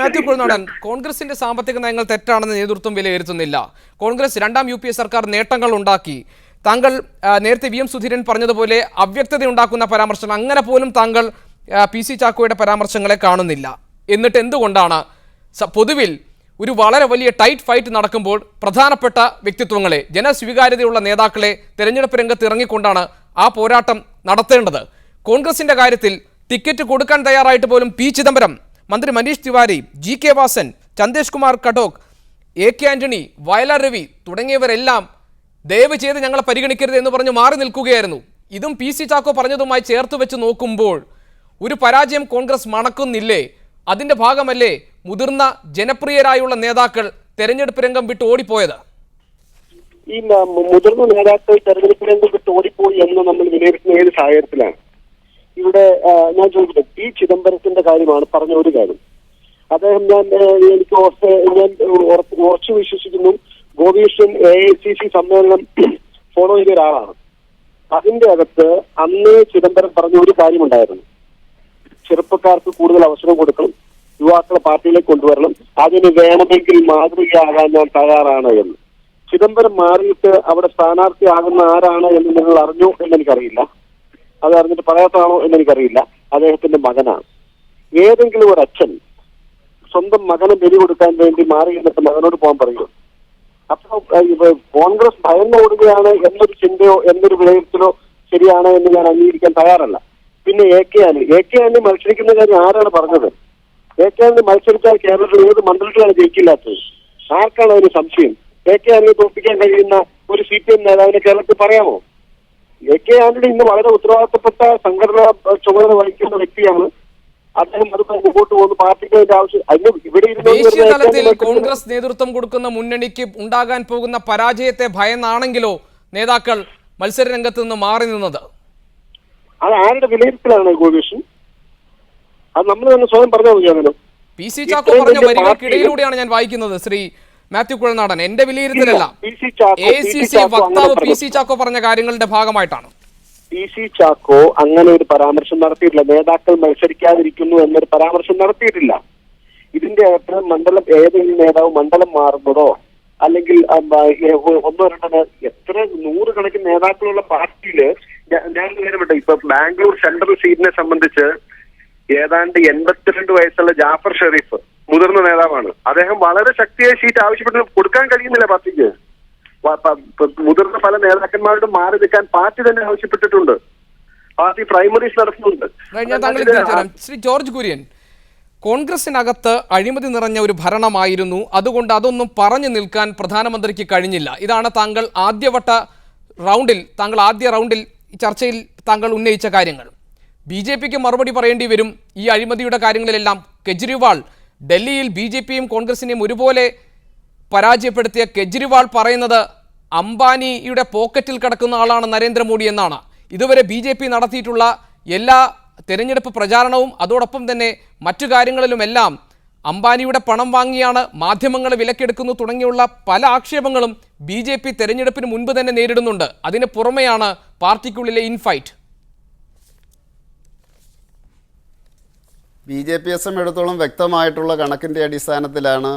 മാത്യു കുഴൽനാടൻ, കോൺഗ്രസിന്റെ സാമ്പത്തിക നയങ്ങൾ തെറ്റാണെന്ന് നേതൃത്വം വിലയിരുത്തുന്നില്ല. കോൺഗ്രസ് രണ്ടാം UPA സർക്കാർ നേട്ടങ്ങൾ ഉണ്ടാക്കി. താങ്കൾ നേരത്തെ VM സുധീരൻ പറഞ്ഞതുപോലെ അവ്യക്തത ഉണ്ടാക്കുന്ന പരാമർശങ്ങൾ, അങ്ങനെ പോലും താങ്കൾ PC ചാക്കോയുടെ പരാമർശങ്ങളെ കാണുന്നില്ല. എന്നിട്ട് എന്തുകൊണ്ടാണ് പൊതുവിൽ ഒരു വളരെ വലിയ ടൈറ്റ് ഫൈറ്റ് നടക്കുമ്പോൾ പ്രധാനപ്പെട്ട വ്യക്തിത്വങ്ങളെ, ജനസ്വീകാര്യതയുള്ള നേതാക്കളെ തെരഞ്ഞെടുപ്പ് രംഗത്ത് ഇറങ്ങിക്കൊണ്ടാണ് ആ പോരാട്ടം നടത്തേണ്ടത്? കോൺഗ്രസിന്റെ കാര്യത്തിൽ ടിക്കറ്റ് കൊടുക്കാൻ തയ്യാറായിട്ട് പോലും P ചിദംബരം, മന്ത്രി മനീഷ് തിവാരി, GK വാസൻ, ചന്ദേഷ് കുമാർ കട്ടോക്, AK ആന്റണി, വയലാർ രവി തുടങ്ങിയവരെല്ലാം ദയവ് ചെയ്ത് ഞങ്ങളെ പരിഗണിക്കരുത് എന്ന് പറഞ്ഞ് മാറി നിൽക്കുകയായിരുന്നു. ഇതും PC ചാക്കോ പറഞ്ഞതുമായി ചേർത്ത് വെച്ച് നോക്കുമ്പോൾ ഒരു പരാജയം കോൺഗ്രസ് മണക്കുന്നില്ലേ? അതിന്റെ ഭാഗമല്ലേ മുതിർന്ന ജനപ്രിയരായുള്ള നേതാക്കൾ തെരഞ്ഞെടുപ്പ് രംഗം വിട്ട് ഓടിപ്പോയത്? ഈ മുതിർന്ന നേതാക്കൾ തെരഞ്ഞെടുപ്പ് രംഗം വിട്ട് ഓടിപ്പോയി എന്ന് നമ്മൾ വിലയിരുത്തുന്ന ഏത് സാഹചര്യത്തിലാണ്? ഇവിടെ ഞാൻ ചോദിക്കട്ടെ, P ചിദംബരത്തിന്റെ കാര്യമാണ് പറഞ്ഞ ഒരു കാര്യം. അദ്ദേഹം ഞാൻ ഉറച്ചു വിശ്വസിക്കുന്നു, ഗോപീഷൻ AICC സമ്മേളനം ഫോളോ ചെയ്ത ഒരാളാണ്. അതിന്റെ അകത്ത് അന്ന് ചിദംബരം പറഞ്ഞ ഒരു കാര്യമുണ്ടായിരുന്നു. ചെറുപ്പക്കാർക്ക് കൂടുതൽ അവസരം കൊടുക്കണം, യുവാക്കളെ പാർട്ടിയിലേക്ക് കൊണ്ടുവരണം, അതിന് വേണമെങ്കിൽ മാതൃകയാകാൻ ഞാൻ തയ്യാറാണ് എന്ന്. ചിദംബരം മാറിയിട്ട് അവിടെ സ്ഥാനാർത്ഥിയാകുന്ന ആരാണ് എന്ന് നിങ്ങൾ അറിഞ്ഞോ എന്നെനിക്കറിയില്ല. അത് അറിഞ്ഞിട്ട് പറയാത്തതാണോ എന്നെനിക്കറിയില്ല. അദ്ദേഹത്തിന്റെ മകനാണ്. ഏതെങ്കിലും ഒരു അച്ഛൻ സ്വന്തം മകനെ ബലി കൊടുക്കാൻ വേണ്ടി മാറി എന്നിട്ട് മകനോട് പോകാൻ പറയുമോ? അപ്പോൾ കോൺഗ്രസ് ഭയന്നോടുകയാണ് എന്നൊരു ചിന്തയോ എന്നൊരു വിലയിരുത്തലോ ശരിയാണ് എന്ന് ഞാൻ അംഗീകരിക്കാൻ തയ്യാറല്ല. പിന്നെ എ കെ ആന്റണി മത്സരിക്കുന്ന കാര്യം ആരാണ് പറഞ്ഞത്? എ കെ ആന്റണി മത്സരിച്ചാൽ കേരളത്തിൽ ഏത് മണ്ഡലത്തിലാണ് ജയിക്കില്ലാത്തത്? ആർക്കാണ് അതിന് സംശയം? എ കെ ആന്റണി തോൽപ്പിക്കാൻ കഴിയുന്ന ഒരു CPM നേതാവിനെ കേരളത്തിൽ പറയാമോ? എ കെ ആന്റണി ഇന്ന് വളരെ ഉത്തരവാദിത്തപ്പെട്ട സംഘടനാ ചുമതല വഹിക്കുന്ന വ്യക്തിയാണ്. അദ്ദേഹം അതുമായി മുമ്പോട്ട് പോകുന്ന പാർട്ടിക്ക് അതിന്റെ ആവശ്യം അതിന് ഇവിടെ ദേശീയ തലത്തിൽ കോൺഗ്രസ് നേതൃത്വം കൊടുക്കുന്ന മുന്നണിക്ക് ഉണ്ടാകാൻ പോകുന്ന പരാജയത്തെ ഭയന്നാണെങ്കിലോ നേതാക്കൾ മത്സര രംഗത്ത് നിന്ന് മാറി നിന്നത്? അത് ആരുടെ വിലയിരുത്തലാണ് ഗോപീഷൻ? അത് നമ്മൾ തന്നെ സ്വയം പറഞ്ഞാൽ മതിയാണല്ലോ. PC ചാക്കോ പറഞ്ഞ വരികൾക്കിടയിലൂടെയാണ് ഞാൻ വായിക്കുന്നത്. ശ്രീ മാത്യു കുഴൽനാടൻ, എന്റെ വിലയിരുത്തലല്ല, ACC വക്താവ് PC ചാക്കോ പറഞ്ഞ കാര്യങ്ങളുടെ ഭാഗമായിട്ടാണ്. PC ചാക്കോ അങ്ങനെ ഒരു പരാമർശം നടത്തിയിട്ടില്ല. നേതാക്കൾ മത്സരിക്കാതിരിക്കുന്നു എന്നൊരു പരാമർശം നടത്തിയിട്ടില്ല. ഇതിന്റെ അകത്ത് മണ്ഡലം ഏതെങ്കിലും നേതാവ് മണ്ഡലം മാറുന്നതോ അല്ലെങ്കിൽ ഒന്നോ രണ്ടോ എത്ര നൂറുകണക്കിന് നേതാക്കളുള്ള പാർട്ടിയില് ഞാൻ നേരിട്ടെ ഇപ്പൊ ബാംഗ്ലൂർ സെൻട്രൽ സീറ്റിനെ സംബന്ധിച്ച് ഏതാണ്ട് 82 വയസ്സുള്ള ജാഫർ ഷെരീഫ് മുതിർന്ന നേതാവാണ്. അദ്ദേഹം വളരെ ശക്തിയായ സീറ്റ് ആവശ്യപ്പെട്ട് കൊടുക്കാൻ കഴിയുന്നില്ല പാർട്ടിക്ക്. മുതിർന്ന പല നേതാക്കന്മാരോട് മാറി നിൽക്കാൻ പാർട്ടി തന്നെ ആവശ്യപ്പെട്ടിട്ടുണ്ട്. പാർട്ടി പ്രൈമറീസ് നടത്തുന്നുണ്ട്. ശ്രീ ജോർജ് കുര്യൻ, കോൺഗ്രസിനകത്ത് അഴിമതി നിറഞ്ഞ ഒരു ഭരണമായിരുന്നു, അതുകൊണ്ട് അതൊന്നും പറഞ്ഞു നിൽക്കാൻ പ്രധാനമന്ത്രിക്ക് കഴിഞ്ഞില്ല. ഇതാണ് താങ്കൾ ആദ്യ റൗണ്ടിൽ ചർച്ചയിൽ താങ്കൾ ഉന്നയിച്ച കാര്യങ്ങൾ. BJPക്ക് മറുപടി പറയേണ്ടി വരും ഈ അഴിമതിയുടെ കാര്യങ്ങളിലെല്ലാം. കെജ്രിവാൾ ഡൽഹിയിൽ BJPയും കോൺഗ്രസിനെയും ഒരുപോലെ പരാജയപ്പെടുത്തിയ കെജ്രിവാൾ പറയുന്നത് അംബാനിയുടെ പോക്കറ്റിൽ കിടക്കുന്ന ആളാണ് നരേന്ദ്രമോദി എന്നാണ്. ഇതുവരെ BJP നടത്തിയിട്ടുള്ള എല്ലാ തെരഞ്ഞെടുപ്പ് പ്രചാരണവും അതോടൊപ്പം തന്നെ മറ്റു കാര്യങ്ങളിലുമെല്ലാം അംബാനിയുടെ പണം വാങ്ങിയാണ്, മാധ്യമങ്ങളെ വിലക്കെടുക്കുന്നു തുടങ്ങിയുള്ള പല ആക്ഷേപങ്ങളും BJP തെരഞ്ഞെടുപ്പിന് മുൻപ് തന്നെ നേരിടുന്നുണ്ട്. അതിന് പുറമെയാണ് പാർട്ടിക്കുള്ളിലെ ഇൻഫൈറ്റ്. BJP സംബന്ധിച്ചിടത്തോളം വ്യക്തമായിട്ടുള്ള കണക്കിൻ്റെ അടിസ്ഥാനത്തിലാണ്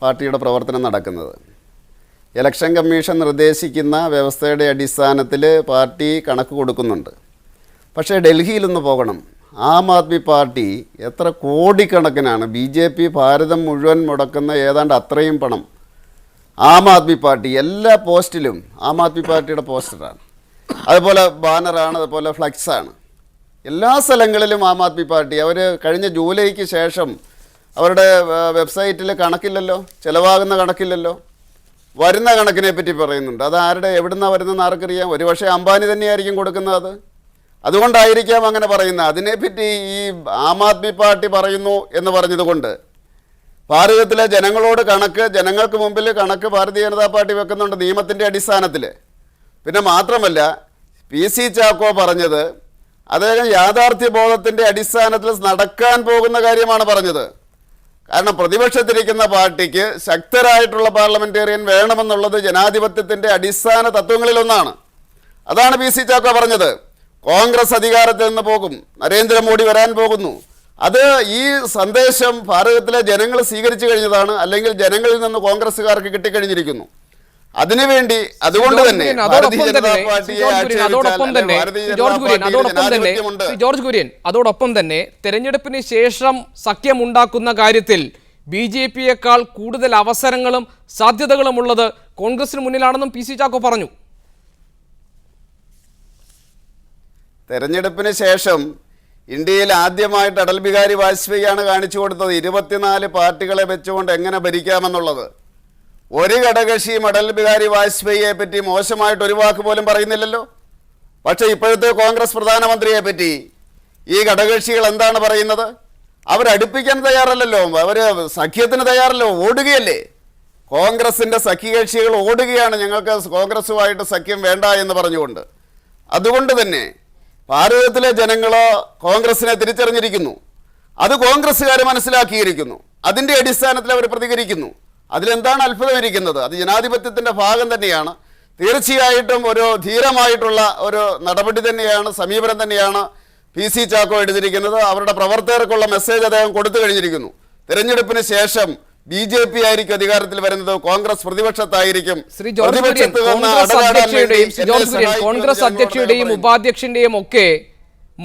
പാർട്ടിയുടെ പ്രവർത്തനം നടക്കുന്നത്. ഇലക്ഷൻ കമ്മീഷൻ നിർദ്ദേശിക്കുന്ന വ്യവസ്ഥയുടെ അടിസ്ഥാനത്തിൽ പാർട്ടി കണക്ക് കൊടുക്കുന്നുണ്ട്. പക്ഷേ ഡൽഹിയിലൊന്ന് പോകണം. ആം ആദ്മി പാർട്ടി എത്ര കോടിക്കണക്കിനാണ് BJP ഭാരതം മുഴുവൻ മുടക്കുന്ന ഏതാണ്ട് അത്രയും പണം ആം ആദ്മി പാർട്ടി എല്ലാ പോസ്റ്റിലും ആം ആദ്മി പാർട്ടിയുടെ പോസ്റ്ററാണ്, അതുപോലെ ബാനറാണ്, അതുപോലെ ഫ്ലക്സാണ്. എല്ലാ സ്ഥലങ്ങളിലും ആം ആദ്മി പാർട്ടി. അവർ കഴിഞ്ഞ ജൂലൈക്ക് ശേഷം അവരുടെ വെബ്സൈറ്റിൽ കണക്കില്ലല്ലോ, ചിലവാകുന്ന കണക്കില്ലല്ലോ, വരുന്ന കണക്കിനെ പറ്റി പറയുന്നുണ്ട്. അത് ആരുടെ എവിടുന്നാണ് വരുന്നതെന്ന് ആർക്കറിയാം? ഒരുപക്ഷെ അംബാനി തന്നെയായിരിക്കും കൊടുക്കുന്നത്. അതുകൊണ്ടായിരിക്കാം അങ്ങനെ പറയുന്നത്. അതിനെപ്പറ്റി ഈ ആം ആദ്മി പാർട്ടി പറയുന്നു എന്ന് പറഞ്ഞതുകൊണ്ട് ഭാരതത്തിലെ ജനങ്ങളോട് കണക്ക്, ജനങ്ങൾക്ക് മുമ്പിൽ കണക്ക് ഭാരതീയ ജനതാ പാർട്ടി വെക്കുന്നുണ്ട് നിയമത്തിൻ്റെ അടിസ്ഥാനത്തിൽ. പിന്നെ മാത്രമല്ല PC ചാക്കോ പറഞ്ഞത് അദ്ദേഹം യാഥാർത്ഥ്യ ബോധത്തിൻ്റെ അടിസ്ഥാനത്തിൽ നടക്കാൻ പോകുന്ന കാര്യമാണ് പറഞ്ഞത്. കാരണം പ്രതിപക്ഷത്തിരിക്കുന്ന പാർട്ടിക്ക് ശക്തരായിട്ടുള്ള പാർലമെൻറ്റേറിയൻ വേണമെന്നുള്ളത് ജനാധിപത്യത്തിൻ്റെ അടിസ്ഥാന തത്വങ്ങളിലൊന്നാണ്. അതാണ് PC ചാക്കോ പറഞ്ഞത്. കോൺഗ്രസ് അധികാരത്തിൽ നിന്ന് പോകും, നരേന്ദ്രമോദി വരാൻ പോകുന്നു. അത് ഈ സന്ദേശം ഭാരതത്തിലെ ജനങ്ങൾ സ്വീകരിച്ചു കഴിഞ്ഞതാണ്, അല്ലെങ്കിൽ ജനങ്ങളിൽ നിന്ന് കോൺഗ്രസ്സുകാർക്ക് കിട്ടിക്കഴിഞ്ഞിരിക്കുന്നു. അതിനുവേണ്ടി അതുകൊണ്ട് തന്നെ അതോടൊപ്പം തന്നെ തെരഞ്ഞെടുപ്പിന് ശേഷം സഖ്യമുണ്ടാക്കുന്ന കാര്യത്തിൽ BJPയേക്കാൾ കൂടുതൽ അവസരങ്ങളും സാധ്യതകളും ഉള്ളത് കോൺഗ്രസിന് മുന്നിലാണെന്നും PC ചാക്കോ പറഞ്ഞു. തെരഞ്ഞെടുപ്പിന് ശേഷം ഇന്ത്യയിൽ ആദ്യമായിട്ട് അടൽ ബിഹാരി വാജ്പേയിയാണ് കാണിച്ചു കൊടുത്തത് 24 പാർട്ടികളെ വെച്ചുകൊണ്ട് എങ്ങനെ ഭരിക്കാമെന്നുള്ളത്. ഒരു ഘടകകക്ഷിയും അടൽ ബിഹാരി വാജ്പേയിയെ പറ്റി മോശമായിട്ട് ഒരു വാക്ക് പോലും പറയുന്നില്ലല്ലോ. പക്ഷേ ഇപ്പോഴത്തെ കോൺഗ്രസ് പ്രധാനമന്ത്രിയെ പറ്റി ഈ ഘടകകക്ഷികൾ എന്താണ് പറയുന്നത്? അവരടുപ്പിക്കാൻ തയ്യാറല്ലല്ലോ, അവർ സഖ്യത്തിന് തയ്യാറല്ലോ, ഓടുകയല്ലേ. കോൺഗ്രസിൻ്റെ സഖ്യകക്ഷികൾ ഓടുകയാണ്, ഞങ്ങൾക്ക് കോൺഗ്രസുമായിട്ട് സഖ്യം വേണ്ട എന്ന് പറഞ്ഞുകൊണ്ട്. അതുകൊണ്ട് തന്നെ ഭാരതത്തിലെ ജനങ്ങൾ കോൺഗ്രസിനെ തിരിച്ചറിഞ്ഞിരിക്കുന്നു. അത് കോൺഗ്രസ്സുകാർ മനസ്സിലാക്കിയിരിക്കുന്നു. അതിൻ്റെ അടിസ്ഥാനത്തിൽ അവർ പ്രതികരിക്കുന്നു. അതിലെന്താണ് അത്ഭുതമിരിക്കുന്നത്? അത് ജനാധിപത്യത്തിൻ്റെ ഭാഗം തന്നെയാണ്. തീർച്ചയായിട്ടും ഒരു ധീരമായിട്ടുള്ള ഒരു നടപടി തന്നെയാണ്, സമീപനം തന്നെയാണ് PC ചാക്കോ എടുത്തിരിക്കുന്നത്. അവരുടെ പ്രവർത്തകർക്കുള്ള മെസ്സേജ് അദ്ദേഹം കൊടുത്തു കഴിഞ്ഞിരിക്കുന്നു. തിരഞ്ഞെടുപ്പിന് ശേഷം BJP ആയിരിക്കും അധികാരത്തിൽ വരുന്നത്, കോൺഗ്രസ് പ്രതിപക്ഷത്തായിരിക്കും. ശ്രീ ജോർജ് കുര്യൻ, കോൺഗ്രസ് അധ്യക്ഷയുടെയും ഉപാധ്യക്ഷന്റെയും ഒക്കെ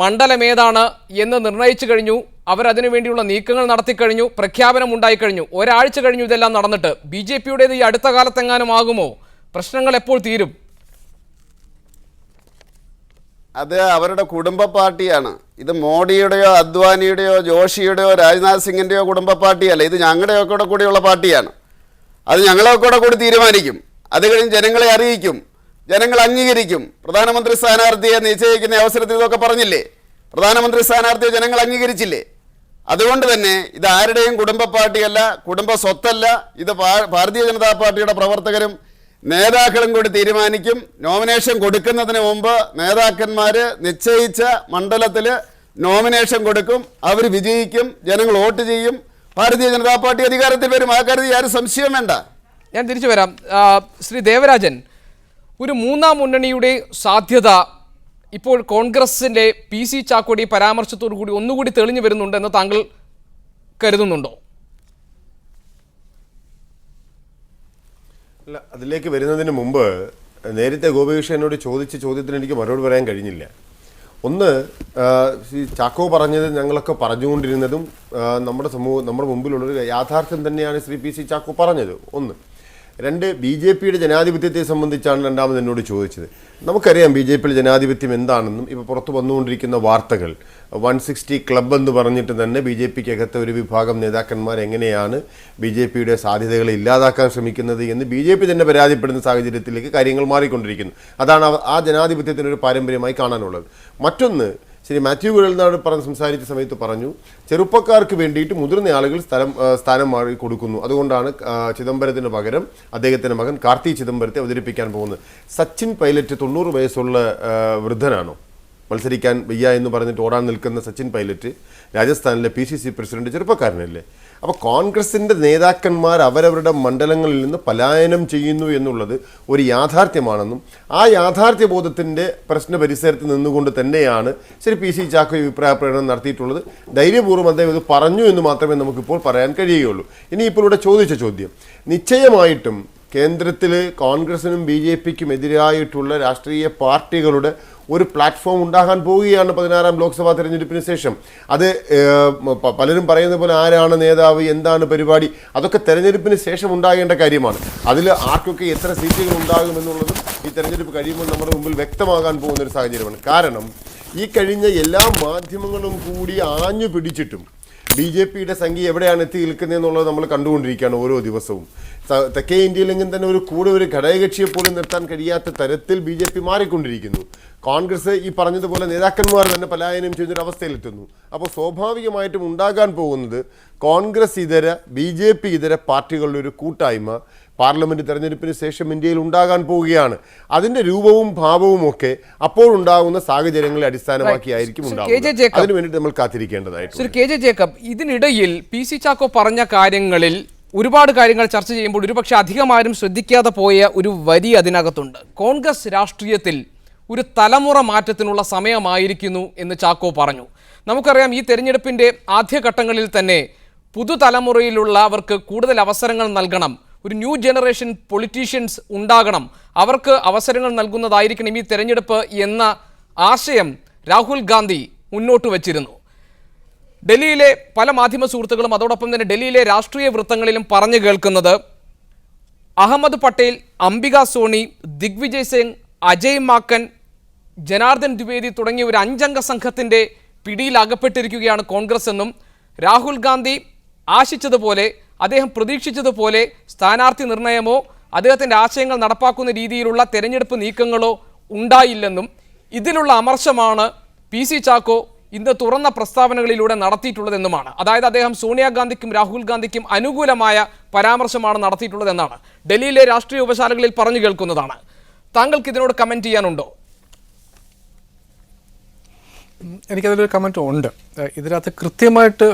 മണ്ഡലം ഏതാണ് എന്ന് നിർണയിച്ചു കഴിഞ്ഞു. അവരതിനു വേണ്ടിയുള്ള നീക്കങ്ങൾ നടത്തിക്കഴിഞ്ഞു, പ്രഖ്യാപനം ഉണ്ടായിക്കഴിഞ്ഞു. ഒരാഴ്ച കഴിഞ്ഞു ഇതെല്ലാം നടന്നിട്ട്. BJP-യുടേത് ഈ അടുത്ത കാലത്തെങ്ങാനും ആകുമോ? പ്രശ്നങ്ങൾ എപ്പോൾ തീരും? അത് അവരുടെ കുടുംബ പാർട്ടിയാണ്. ഇത് മോഡിയുടെയോ അദ്വാനിയുടെയോ ജോഷിയുടെയോ രാജ്നാഥ് സിംഗിൻ്റെയോ കുടുംബ പാർട്ടിയല്ല. ഇത് ഞങ്ങളുടെയൊക്കെ കൂടിയുള്ള പാർട്ടിയാണ്. അത് ഞങ്ങളൊക്കെ കൂടി തീരുമാനിക്കും. അത് കഴിഞ്ഞ് ജനങ്ങളെ അറിയിക്കും, ജനങ്ങൾ അംഗീകരിക്കും. പ്രധാനമന്ത്രി സ്ഥാനാർത്ഥിയെ നിശ്ചയിക്കുന്ന അവസരത്തിൽ ഇതൊക്കെ പറഞ്ഞില്ലേ? പ്രധാനമന്ത്രി സ്ഥാനാർത്ഥിയെ ജനങ്ങൾ അംഗീകരിച്ചില്ലേ? അതുകൊണ്ട് തന്നെ ഇത് ആരുടെയും കുടുംബ പാർട്ടിയല്ല, കുടുംബ സ്വത്തല്ല. ഇത് ഭാരതീയ ജനതാ പാർട്ടിയുടെ പ്രവർത്തകരും നേതാക്കളും കൂടി തീരുമാനിക്കും. നോമിനേഷൻ കൊടുക്കുന്നതിന് മുമ്പ് നേതാക്കന്മാർ നിശ്ചയിച്ച മണ്ഡലത്തിൽ നോമിനേഷൻ കൊടുക്കും. അവർ വിജയിക്കും, ജനങ്ങൾ വോട്ട് ചെയ്യും, ഭാരതീയ ജനതാ പാർട്ടി അധികാരത്തിൽ വരും. ആ കാര്യത്തിൽ ആരും സംശയം വേണ്ട. ഞാൻ തിരിച്ചു വരാം. ശ്രീ ദേവരാജൻ, ഒരു മൂന്നാം മുന്നണിയുടെ സാധ്യത ഇപ്പോൾ കോൺഗ്രസിൻ്റെ PC ചാക്കോയുടെ പരാമർശത്തോടു കൂടി ഒന്നുകൂടി തെളിഞ്ഞു വരുന്നുണ്ട് എന്ന് താങ്കൾ കരുതുന്നുണ്ടോ? അല്ല, അതിലേക്ക് വരുന്നതിന് മുമ്പ് നേരത്തെ ഗോപികൃഷ്ണനോട് ചോദിച്ച ചോദ്യത്തിന് എനിക്ക് മറുപടി പറയാൻ കഴിഞ്ഞില്ല. ഒന്ന്, ചാക്കോ പറഞ്ഞത് ഞങ്ങളൊക്കെ പറഞ്ഞുകൊണ്ടിരുന്നതും നമ്മുടെ മുമ്പിലുള്ളൊരു യാഥാർത്ഥ്യം തന്നെയാണ് ശ്രീ PC ചാക്കോ പറഞ്ഞത്. ഒന്ന്. രണ്ട്, BJP-യുടെ ജനാധിപത്യത്തെ സംബന്ധിച്ചാണ് രണ്ടാമത് എന്നോട് ചോദിച്ചത്. നമുക്കറിയാം BJP-യുടെ ജനാധിപത്യം എന്താണെന്നും. ഇപ്പോൾ പുറത്തു വന്നുകൊണ്ടിരിക്കുന്ന വാർത്തകൾ 160 ക്ലബ് എന്ന് പറഞ്ഞിട്ട് തന്നെ BJP-ക്കകത്ത് ഒരു വിഭാഗം നേതാക്കന്മാർ എങ്ങനെയാണ് BJP-യുടെ സാധ്യതകളെ ഇല്ലാതാക്കാൻ ശ്രമിക്കുന്നത് എന്ന് BJP തന്നെ പരാതിപ്പെടുന്ന സാഹചര്യത്തിലേക്ക് കാര്യങ്ങൾ മാറിക്കൊണ്ടിരിക്കുന്നു. അതാണ് ആ ജനാധിപത്യത്തിനൊരു പാരമ്പര്യമായി കാണാനുള്ളത്. മറ്റൊന്ന്, ശ്രീ മാത്യു കുഴൽനാട് സംസാരിച്ച സമയത്ത് പറഞ്ഞു, ചെറുപ്പക്കാർക്ക് വേണ്ടിയിട്ട് മുതിർന്ന ആളുകൾ സ്ഥാനം മാറി കൊടുക്കുന്നു. അതുകൊണ്ടാണ് ചിദംബരത്തിന് പകരം അദ്ദേഹത്തിൻ്റെ മകൻ കാർത്തി ചിദംബരത്തെ അവതരിപ്പിക്കാൻ പോകുന്നത്. സച്ചിൻ പൈലറ്റ് 90 വയസ്സുള്ള വൃദ്ധനാണോ? മത്സരിക്കാൻ വയ്യ എന്ന് പറഞ്ഞിട്ട് ഓടാൻ നിൽക്കുന്ന സച്ചിൻ പൈലറ്റ് രാജസ്ഥാനിലെ PCC പ്രസിഡന്റ് ചെറുപ്പക്കാരനല്ലേ? അപ്പോൾ കോൺഗ്രസിൻ്റെ നേതാക്കന്മാർ അവരവരുടെ മണ്ഡലങ്ങളിൽ നിന്ന് പലായനം ചെയ്യുന്നു എന്നുള്ളത് ഒരു യാഥാർത്ഥ്യമാണെന്നും ആ യാഥാർത്ഥ്യ ബോധത്തിൻ്റെ പ്രശ്ന പരിസരത്ത് നിന്നുകൊണ്ട് തന്നെയാണ് ശ്രീ PC ചാക്കോ അഭിപ്രായ പ്രകടനം നടത്തിയിട്ടുള്ളത്. ധൈര്യപൂർവ്വം അദ്ദേഹം ഇത് പറഞ്ഞു എന്ന് മാത്രമേ നമുക്കിപ്പോൾ പറയാൻ കഴിയുകയുള്ളൂ. ഇനിയിപ്പോൾ ഇവിടെ ചോദിച്ച ചോദ്യം, നിശ്ചയമായിട്ടും കേന്ദ്രത്തിൽ കോൺഗ്രസിനും BJP-ക്കും എതിരായിട്ടുള്ള രാഷ്ട്രീയ പാർട്ടികളുടെ ഒരു പ്ലാറ്റ്ഫോം ഉണ്ടാകാൻ പോവുകയാണ് 16-ാം ലോക്സഭാ തെരഞ്ഞെടുപ്പിന് ശേഷം. അത് പലരും പറയുന്ന പോലെ ആരാണ് നേതാവ്, എന്താണ് പരിപാടി, അതൊക്കെ തെരഞ്ഞെടുപ്പിന് ശേഷം ഉണ്ടാകേണ്ട കാര്യമാണ്. അതിൽ ആർക്കൊക്കെ എത്ര സീറ്റുകൾ ഉണ്ടാകുമെന്നുള്ളതും ഈ തെരഞ്ഞെടുപ്പ് കഴിയുമ്പോൾ നമ്മുടെ മുമ്പിൽ വ്യക്തമാകാൻ പോകുന്ന ഒരു സാഹചര്യമാണ്. കാരണം ഈ കഴിഞ്ഞ എല്ലാ മാധ്യമങ്ങളും കൂടി ആഞ്ഞു പിടിച്ചിട്ടും BJP-യുടെ സംഖ്യ എവിടെയാണ് എത്തി നിൽക്കുന്നതെന്നുള്ളത് നമ്മൾ കണ്ടുകൊണ്ടിരിക്കുകയാണ് ഓരോ ദിവസവും. തെക്കേ ഇന്ത്യയിലെങ്കിലും തന്നെ ഒരു ഘടകകക്ഷിയെ പോലും നിർത്താൻ കഴിയാത്ത തരത്തിൽ BJP മാറിക്കൊണ്ടിരിക്കുന്നു. കോൺഗ്രസ് ഈ പറഞ്ഞതുപോലെ നേതാക്കന്മാർ തന്നെ പലായനം ചെയ്യുന്നൊരവസ്ഥയിലെത്തുന്നു. അപ്പോൾ സ്വാഭാവികമായിട്ടും ഉണ്ടാകാൻ പോകുന്നത് കോൺഗ്രസ് ഇതര BJP ഇതര പാർട്ടികളുടെ ഒരു കൂട്ടായ്മ പാർലമെന്റ് തെരഞ്ഞെടുപ്പിന് ശേഷം ഇന്ത്യയിൽ ഉണ്ടാകാൻ പോവുകയാണ്. അതിന്റെ രൂപവും ഭാവവും ഒക്കെ അപ്പോഴുണ്ടാകുന്ന സാഹചര്യങ്ങളെ അടിസ്ഥാനമാക്കിയായിരിക്കും ഉണ്ടാകുന്നത്. അതിനു വേണ്ടിയിട്ട് നമ്മൾ കാത്തിരിക്കേണ്ടതായിട്ട്. ശ്രീ KJ ജേക്കബ്, ഇതിനിടയിൽ PC ചാക്കോ പറഞ്ഞ കാര്യങ്ങളിൽ ഒരുപാട് കാര്യങ്ങൾ ചർച്ച ചെയ്യുമ്പോൾ ഒരുപക്ഷെ അധികമാരും ശ്രദ്ധിക്കാതെ പോയ ഒരു വരി അതിനകത്തുണ്ട്. കോൺഗ്രസ് രാഷ്ട്രീയത്തിൽ ഒരു തലമുറ മാറ്റത്തിനുള്ള സമയമായിരിക്കുന്നു എന്ന് ചാക്കോ പറഞ്ഞു. നമുക്കറിയാം, ഈ തെരഞ്ഞെടുപ്പിൻ്റെ ആദ്യഘട്ടങ്ങളിൽ തന്നെ പുതുതലമുറയിലുള്ളവർക്ക് കൂടുതൽ അവസരങ്ങൾ നൽകണം, ഒരു ന്യൂ ജനറേഷൻ പൊളിറ്റീഷ്യൻസ് ഉണ്ടാകണം, അവർക്ക് അവസരങ്ങൾ നൽകുന്നതായിരിക്കണം ഈ തെരഞ്ഞെടുപ്പ് എന്ന ആശയം രാഹുൽ ഗാന്ധി മുന്നോട്ട് വച്ചിരുന്നു. ഡൽഹിയിലെ പല മാധ്യമ സുഹൃത്തുക്കളും അതോടൊപ്പം തന്നെ ഡൽഹിയിലെ രാഷ്ട്രീയ വൃത്തങ്ങളിലും പറഞ്ഞു കേൾക്കുന്നത് അഹമ്മദ് പട്ടേൽ, അംബിക സോണി, ദിഗ്വിജയ് സിംഗ്, അജയ് മാക്കൻ, ജനാർദ്ദൻ ദ്വിവേദി തുടങ്ങിയ ഒരു 5-അംഗ സംഘത്തിൻ്റെ പിടിയിൽ അകപ്പെട്ടിരിക്കുകയാണ് കോൺഗ്രസ് എന്നും രാഹുൽ ഗാന്ധി ആശിച്ചതുപോലെ അദ്ദേഹം പ്രതീക്ഷിച്ചതുപോലെ സ്ഥാനാർത്ഥി നിർണയമോ അദ്ദേഹത്തിൻ്റെ ആശയങ്ങൾ നടപ്പാക്കുന്ന രീതിയിലുള്ള തെരഞ്ഞെടുപ്പ് നീക്കങ്ങളോ ഉണ്ടായില്ലെന്നും ഇതിലുള്ള അമർശമാണ് PC ചാക്കോ ഇന്ന് തുറന്ന പ്രസ്താവനകളിലൂടെ നടത്തിയിട്ടുള്ളതെന്നുമാണ്. അതായത് അദ്ദേഹം സോണിയാഗാന്ധിക്കും രാഹുൽ ഗാന്ധിക്കും അനുകൂലമായ പരാമർശമാണ് നടത്തിയിട്ടുള്ളതെന്നാണ് ഡൽഹിയിലെ രാഷ്ട്രീയ ഉപശാലകളിൽ പറഞ്ഞു കേൾക്കുന്നതാണ്. താങ്കൾക്ക് ഇതിനോട് കമൻറ്റ് ചെയ്യാനുണ്ടോ? എനിക്കതിലൊരു കമൻറ്റ് ഉണ്ട്. ഇതിനകത്ത് കൃത്യമായിട്ട്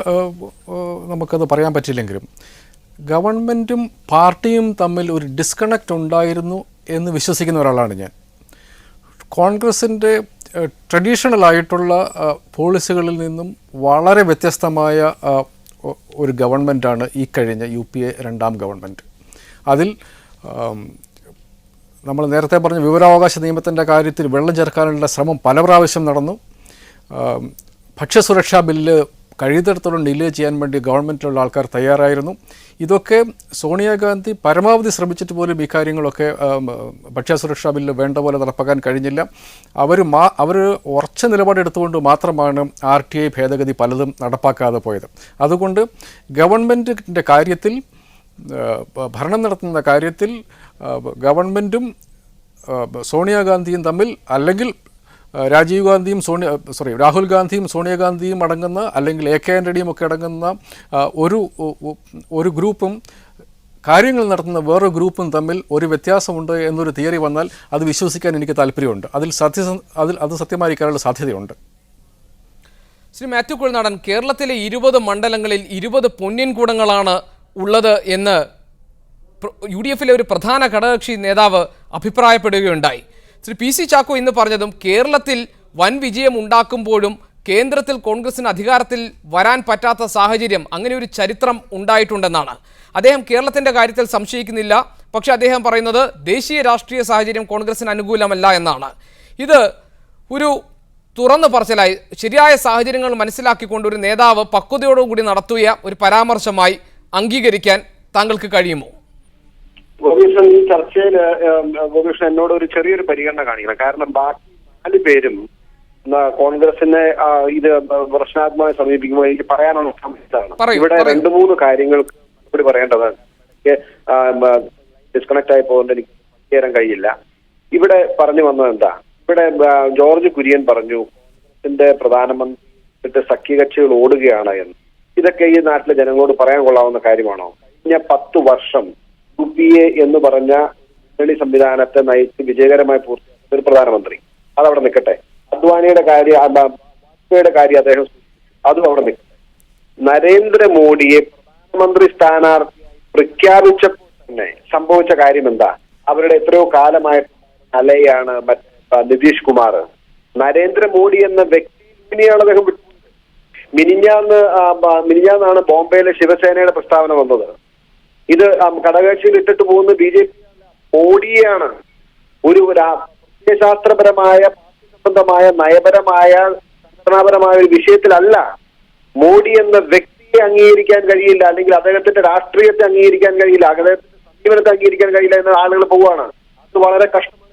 നമുക്കത് പറയാൻ പറ്റില്ലെങ്കിലും ഗവൺമെൻറ്റും പാർട്ടിയും തമ്മിൽ ഒരു ഡിസ്കണക്റ്റ് ഉണ്ടായിരുന്നു എന്ന് വിശ്വസിക്കുന്ന ഒരാളാണ് ഞാൻ. കോൺഗ്രസിൻ്റെ ട്രഡീഷണൽ ആയിട്ടുള്ള പോളിസികളിൽ നിന്നും വളരെ വ്യത്യസ്തമായ ഒരു ഗവൺമെൻറ്റാണ് ഈ കഴിഞ്ഞ UPA രണ്ടാം ഗവൺമെൻറ്. അതിൽ നമ്മൾ നേരത്തെ പറഞ്ഞ വിവരാവകാശ നിയമത്തിൻ്റെ കാര്യത്തിൽ വെള്ളം ചേർക്കാനുള്ള ശ്രമം പല പ്രാവശ്യം നടന്നു. ഭക്ഷ്യസുരക്ഷാ ബില്ല് കഴിയുന്നിടത്തോളം ഡിലേ ചെയ്യാൻ വേണ്ടി ഗവൺമെൻറ്റിലുള്ള ആൾക്കാർ തയ്യാറായിരുന്നു. ഇതൊക്കെ സോണിയാഗാന്ധി പരമാവധി ശ്രമിച്ചിട്ട് പോലും ഈ കാര്യങ്ങളൊക്കെ ഭക്ഷ്യസുരക്ഷാ ബില്ല് വേണ്ട പോലെ നടപ്പാക്കാൻ കഴിഞ്ഞില്ല. അവർ ഉറച്ച നിലപാടെടുത്തുകൊണ്ട് മാത്രമാണ് RTI ഭേദഗതി പലതും നടപ്പാക്കാതെ പോയത്. അതുകൊണ്ട് ഗവൺമെൻറ്റിൻ്റെ കാര്യത്തിൽ, ഭരണം നടത്തുന്ന കാര്യത്തിൽ ഗവൺമെൻറ്റും സോണിയാഗാന്ധിയും തമ്മിൽ, അല്ലെങ്കിൽ രാഹുൽ ഗാന്ധിയും സോണിയാഗാന്ധിയും അടങ്ങുന്ന, അല്ലെങ്കിൽ AK ആൻ്റണിയും ഒക്കെ അടങ്ങുന്ന ഒരു ഗ്രൂപ്പും കാര്യങ്ങൾ നടത്തുന്ന വേറൊരു ഗ്രൂപ്പും തമ്മിൽ ഒരു വ്യത്യാസമുണ്ട് എന്നൊരു തിയറി വന്നാൽ അത് വിശ്വസിക്കാൻ എനിക്ക് താല്പര്യമുണ്ട്. അത് സത്യമായിരിക്കാനുള്ള സാധ്യതയുണ്ട്. ശ്രീ മാത്യു കുഴൽനാടൻ, കേരളത്തിലെ 20 മണ്ഡലങ്ങളിൽ 20 പൊന്നിൻ കൂടങ്ങളാണ് ഉള്ളത് എന്ന് UDFിലെ ഒരു പ്രധാന ഘടകകക്ഷി നേതാവ് അഭിപ്രായപ്പെടുകയുണ്ടായി. ശ്രീ PC ചാക്കോ ഇന്ന് പറഞ്ഞതും കേരളത്തിൽ വൻ വിജയം ഉണ്ടാക്കുമ്പോഴും കേന്ദ്രത്തിൽ കോൺഗ്രസിന് അധികാരത്തിൽ വരാൻ പറ്റാത്ത സാഹചര്യം, അങ്ങനെ ഒരു ചരിത്രം ഉണ്ടായിട്ടുണ്ടെന്നാണ്. അദ്ദേഹം കേരളത്തിൻ്റെ കാര്യത്തിൽ സംശയിക്കുന്നില്ല. പക്ഷേ അദ്ദേഹം പറയുന്നത് ദേശീയ രാഷ്ട്രീയ സാഹചര്യം കോൺഗ്രസിന് അനുകൂലമല്ല എന്നാണ്. ഇത് ഒരു തുറന്നു പറച്ചിലായി, ശരിയായ സാഹചര്യങ്ങൾ മനസ്സിലാക്കിക്കൊണ്ട് ഒരു നേതാവ് പക്വതയോടുകൂടി നടത്തിയ ഒരു പരാമർശമായി അംഗീകരിക്കാൻ താങ്കൾക്ക് കഴിയുമോ? ഗോപീഷൻ ഈ ചർച്ചയിൽ ഗോപീഷൻ എന്നോട് ഒരു ചെറിയൊരു പരിഗണന കാണിക്കണം. കാരണം ബാക്കി 4 പേരും കോൺഗ്രസിനെ ഇത് പ്രശ്നാത്മകമായി സമീപിക്കുമ്പോൾ എനിക്ക് പറയാനുള്ള സമയത്താണ്. ഇവിടെ 2-3 കാര്യങ്ങൾ കൂടി പറയേണ്ടതാണ്. ഡിസ്കണക്ട് ആയി പോകുന്നത് എനിക്ക് ചെയ്യാൻ കഴിയില്ല. ഇവിടെ പറഞ്ഞു വന്നത് എന്താ, ഇവിടെ ജോർജ് കുര്യൻ പറഞ്ഞു ഇതിന്റെ പ്രധാനമന്ത്രി സഖ്യകക്ഷികൾ ഓടുകയാണ് എന്ന്. ഇതൊക്കെ ഈ നാട്ടിലെ ജനങ്ങളോട് പറയാൻ കൊള്ളാവുന്ന കാര്യമാണോ? കഴിഞ്ഞ 10 വർഷം UPA എന്ന് പറഞ്ഞ മുന്നണി സംവിധാനത്തെ നയിച്ച് വിജയകരമായി പൂർത്തിയാക്കിയ ഒരു പ്രധാനമന്ത്രി, അതവിടെ നിൽക്കട്ടെ. അദ്വാനിയുടെ കാര്യം അദ്ദേഹം അതും അവിടെ നിൽക്കട്ടെ. നരേന്ദ്രമോദിയെ പ്രധാനമന്ത്രി സ്ഥാനാർത്ഥി പ്രഖ്യാപിച്ചപ്പോൾ തന്നെ സംഭവിച്ച കാര്യം എന്താ? അവരുടെ എത്രയോ കാലമായിട്ട് അലയാണ് നിതീഷ് കുമാർ. നരേന്ദ്രമോദി എന്ന വ്യക്തിയാണ് അദ്ദേഹം വിട്ടു. മിനിഞ്ഞാന്നാണ് ബോംബെയിലെ ശിവസേനയുടെ പ്രസ്താവന വന്നത്. ഇത് ഘടകകക്ഷിയിൽ ഇട്ടിട്ട് പോകുന്ന BJP മോഡിയാണ്. ഒരു ശാസ്ത്രപരമായ, സംബന്ധമായ, നയപരമായ, സംഘടനാപരമായ ഒരു വിഷയത്തിലല്ല. മോഡി എന്ന വ്യക്തിയെ അംഗീകരിക്കാൻ കഴിയില്ല, അല്ലെങ്കിൽ അദ്ദേഹത്തിന്റെ രാഷ്ട്രീയത്തെ അംഗീകരിക്കാൻ കഴിയില്ല, അദ്ദേഹത്തിന്റെ സമീപനത്തെ അംഗീകരിക്കാൻ കഴിയില്ല എന്ന ആളുകൾ പോവുകയാണ്. അത് വളരെ